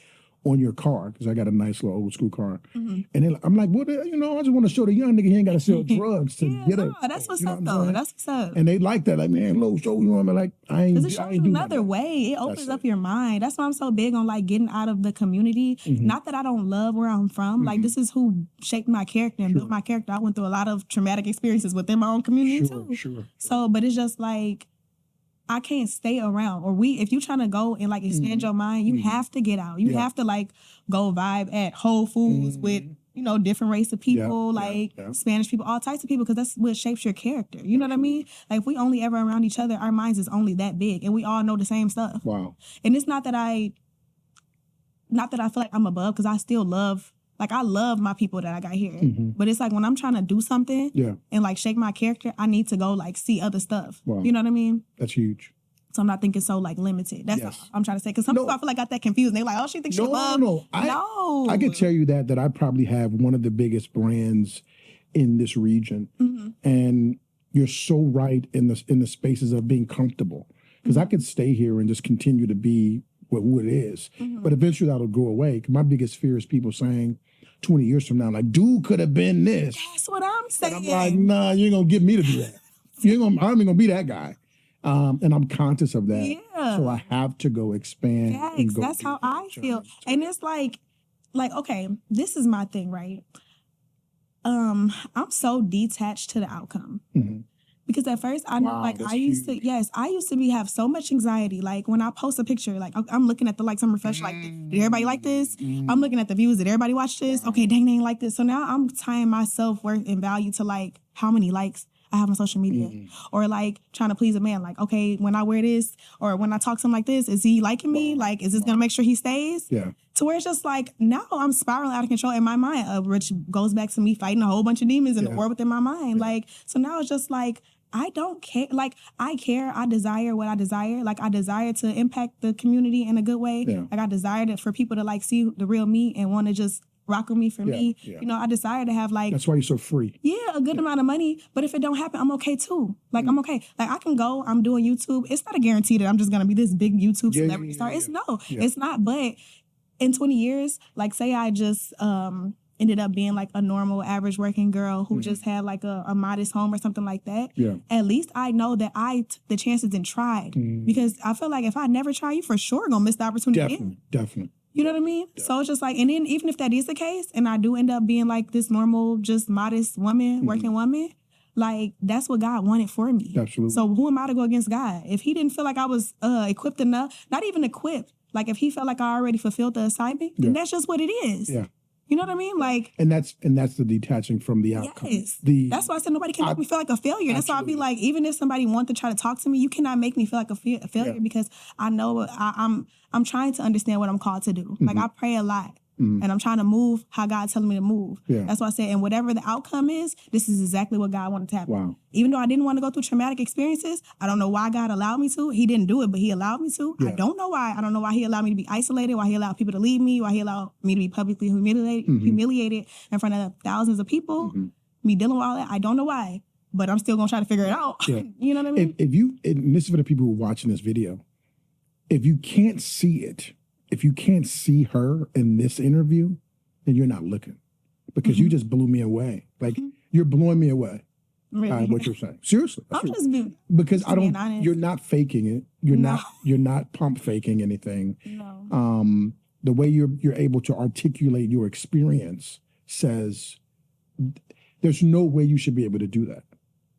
on your car? Because I got a nice little old school car. And I'm like, well, I just want to show the young nigga he ain't got to sell drugs to get it. That's what's up, though. That's what's up. And they like that. Like, man, little show you on. Like, I ain't. Because it shows you another way. It opens up your mind. That's why I'm so big on, like, getting out of the community. Not that I don't love where I'm from. Like, this is who shaped my character and built my character. I went through a lot of traumatic experiences within my own community, too. Sure. So, but it's just like, I can't stay around. Or if you trying to go and like expand your mind, you have to get out. You have to like go vibe at Whole Foods with, different race of people, Spanish people, all types of people, because that's what shapes your character. You know what I mean? Like, if we only ever around each other, our minds is only that big and we all know the same stuff. Wow. And it's not that I feel like I'm above, because I still love, like, I love my people that I got here. But it's like when I'm trying to do something and like shape my character, I need to go like see other stuff. Wow. You know what I mean? That's huge. So I'm not thinking so like limited. That's all I'm trying to say. Because some people I feel like got that confused. And they're like, oh, she thinks she's above. No. I can tell you that I probably have one of the biggest brands in this region. And you're so right in the spaces of being comfortable. Because I could stay here and just continue to be who it is. But eventually that'll go away. My biggest fear is people saying 20 years from now, like, dude could have been this. That's what I'm saying. And I'm like, nah, you ain't going to get me to do that. I'm ain't going to be that guy. And I'm conscious of that. Yeah. So I have to go expand. And go that's how I feel. And it's like, okay, this is my thing, right? I'm so detached to the outcome. Because at first I know, I used to have so much anxiety. Like when I post a picture, like I'm looking at the likes, I'm refreshing, like, did everybody like this? I'm looking at the views, did everybody watch this? Okay, dang, they ain't like this. So now I'm tying my self-worth and value to like how many likes I have on social media. Or like trying to please a man. Like, okay, when I wear this or when I talk to him like this, is he liking me? Like, is this gonna make sure he stays? Yeah. To where it's just like, now I'm spiraling out of control in my mind, which goes back to me fighting a whole bunch of demons in the war within my mind. Like, so now it's just like, I don't care. Like, I care. I desire what I desire. Like, I desire to impact the community in a good way. Like, I desire for people to like see the real me and want to just rock with me for me. I desire to have like... That's why you're so free. A good amount of money. But if it don't happen, I'm okay too. Like, I'm okay. Like, I can go, I'm doing YouTube. It's not a guarantee that I'm just going to be this big YouTube celebrity star. It's it's not. But in 20 years, like, say I just... ended up being like a normal average working girl who just had like a modest home or something like that. At least I know that I took the chances and tried. Because I feel like if I never try, you for sure gonna miss the opportunity. Definitely. You know what I mean? So it's just like, and then even if that is the case and I do end up being like this normal, just modest woman, working woman, like that's what God wanted for me. Absolutely. So who am I to go against God? If he didn't feel like I was equipped enough, not even equipped, Like, if he felt like I already fulfilled the assignment, then that's just what it is. Yeah. You know what I mean? Like, and that's the detaching from the outcome. Yes. That's why I said nobody can make me feel like a failure. That's why I be like, even if somebody wants to try to talk to me, you cannot make me feel like a failure because I know I'm trying to understand what I'm called to do. Mm-hmm. Like, I pray a lot. Mm-hmm. And I'm trying to move how God's telling me to move. Yeah. That's why I said, and whatever the outcome is, this is exactly what God wanted to happen. Wow. Even though I didn't want to go through traumatic experiences, I don't know why God allowed me to. He didn't do it, but he allowed me to. Yeah. I don't know why. I don't know why he allowed me to be isolated, why he allowed people to leave me, why he allowed me to be publicly humiliated in front of thousands of people, me dealing with all that. I don't know why, but I'm still going to try to figure it out. Yeah. You know what I mean? And this is for the people who are watching this video, if you can't see it, if you can't see her in this interview, then you're not looking because you just blew me away. Like you're blowing me away. Really? What you're saying. Seriously. I'm just being because I don't, you're not faking it. You're not pump faking anything. No. The way you're able to articulate your experience says there's no way you should be able to do that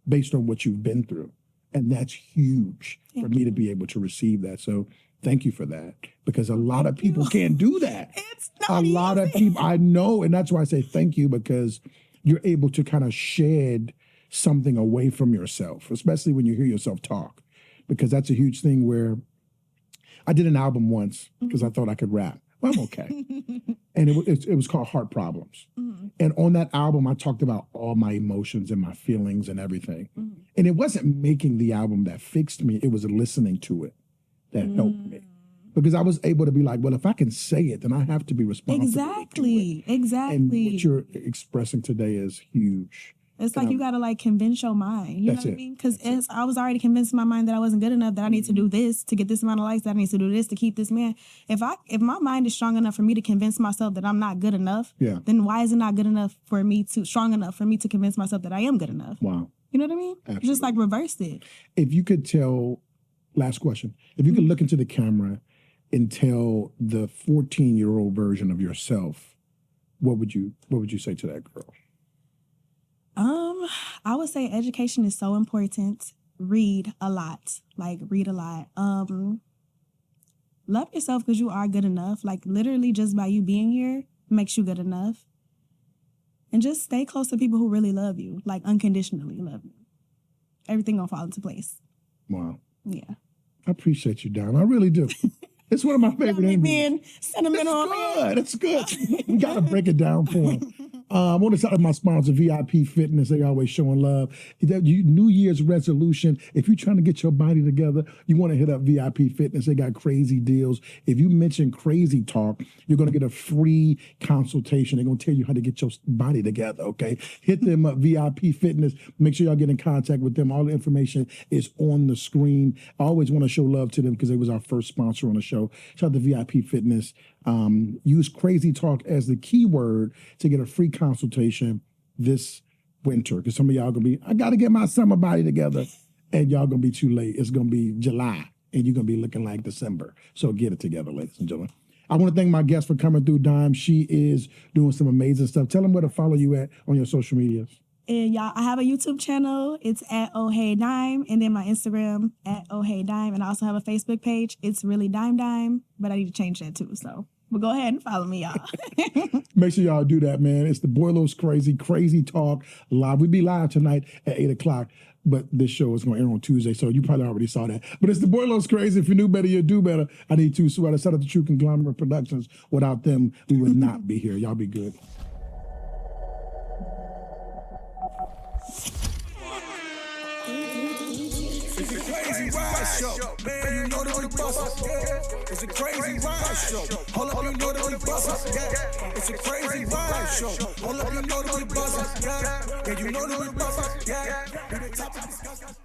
based on what you've been through. And that's huge for me to be able to receive that. So thank you for that, because a lot of people can't do that. It's not easy. Lot of people, I know, and that's why I say thank you, because you're able to kind of shed something away from yourself, especially when you hear yourself talk, because that's a huge thing where I did an album once because I thought I could rap. Well, I'm okay. And it was called Heart Problems. And on that album, I talked about all my emotions and my feelings and everything. And it wasn't making the album that fixed me. It was listening to it that helped me, because I was able to be like, well, if I can say it, then I have to be responsible. Exactly. And what you're expressing today is huge. It's like you got to like convince your mind. You know what I mean? Because I was already convinced in my mind that I wasn't good enough, that I need to do this to get this amount of likes, that I need to do this to keep this man. If my mind is strong enough for me to convince myself that I'm not good enough, then why is it not good enough for me strong enough for me to convince myself that I am good enough? Wow. You know what I mean? Absolutely. Just like reversed it. If you could tell, last question, if you could look into the camera and tell the 14-year-old version of yourself, what would you say to that girl? I would say education is so important. Read a lot. Love yourself because you are good enough. Like, literally just by you being here makes you good enough. And just stay close to people who really love you, like unconditionally love you. Everything gonna fall into place. Wow. Yeah. I appreciate you, Don. I really do. It's one of my favorite interviews. Being sentimental. It's good. We got to break it down for him. I want to start with my sponsor, VIP Fitness. They always showing love. New Year's resolution. If you're trying to get your body together, you want to hit up VIP Fitness. They got crazy deals. If you mention CrazyTalk, you're going to get a free consultation. They're going to tell you how to get your body together, okay? Hit them up, VIP Fitness. Make sure y'all get in contact with them. All the information is on the screen. I always want to show love to them because they was our first sponsor on the show. Shout out to VIP Fitness. Use CrazyTalk as the keyword to get a free consultation this winter. Because some of y'all going to be, I got to get my summer body together. And y'all going to be too late. It's going to be July. And you're going to be looking like December. So get it together, ladies and gentlemen. I want to thank my guest for coming through, Dime. She is doing some amazing stuff. Tell them where to follow you at on your social medias. And y'all, I have a YouTube channel. It's at Oh Hey Dime. And then my Instagram at Oh Hey Dime. And I also have a Facebook page. It's really Dime. But I need to change that too. So go ahead and follow me, y'all. Make sure y'all do that, man. It's the Boilos Crazy Talk live. We'll be live tonight at 8 o'clock. But this show is going to air on Tuesday, so you probably already saw that. But it's the Boilos Crazy. If you knew better, you'd do better. I need to swear to set up the True Conglomerate Productions. Without them, we would not be here. Y'all be good. It's a crazy ride show. Man, you know that we bust. Yeah. It's a crazy ride show. Hold up, you know that we bust. Yeah. It's a crazy ride show. Hold up, you know that we bust. Yeah. Yeah, you know that we bust. Yeah. We the top of the discussion.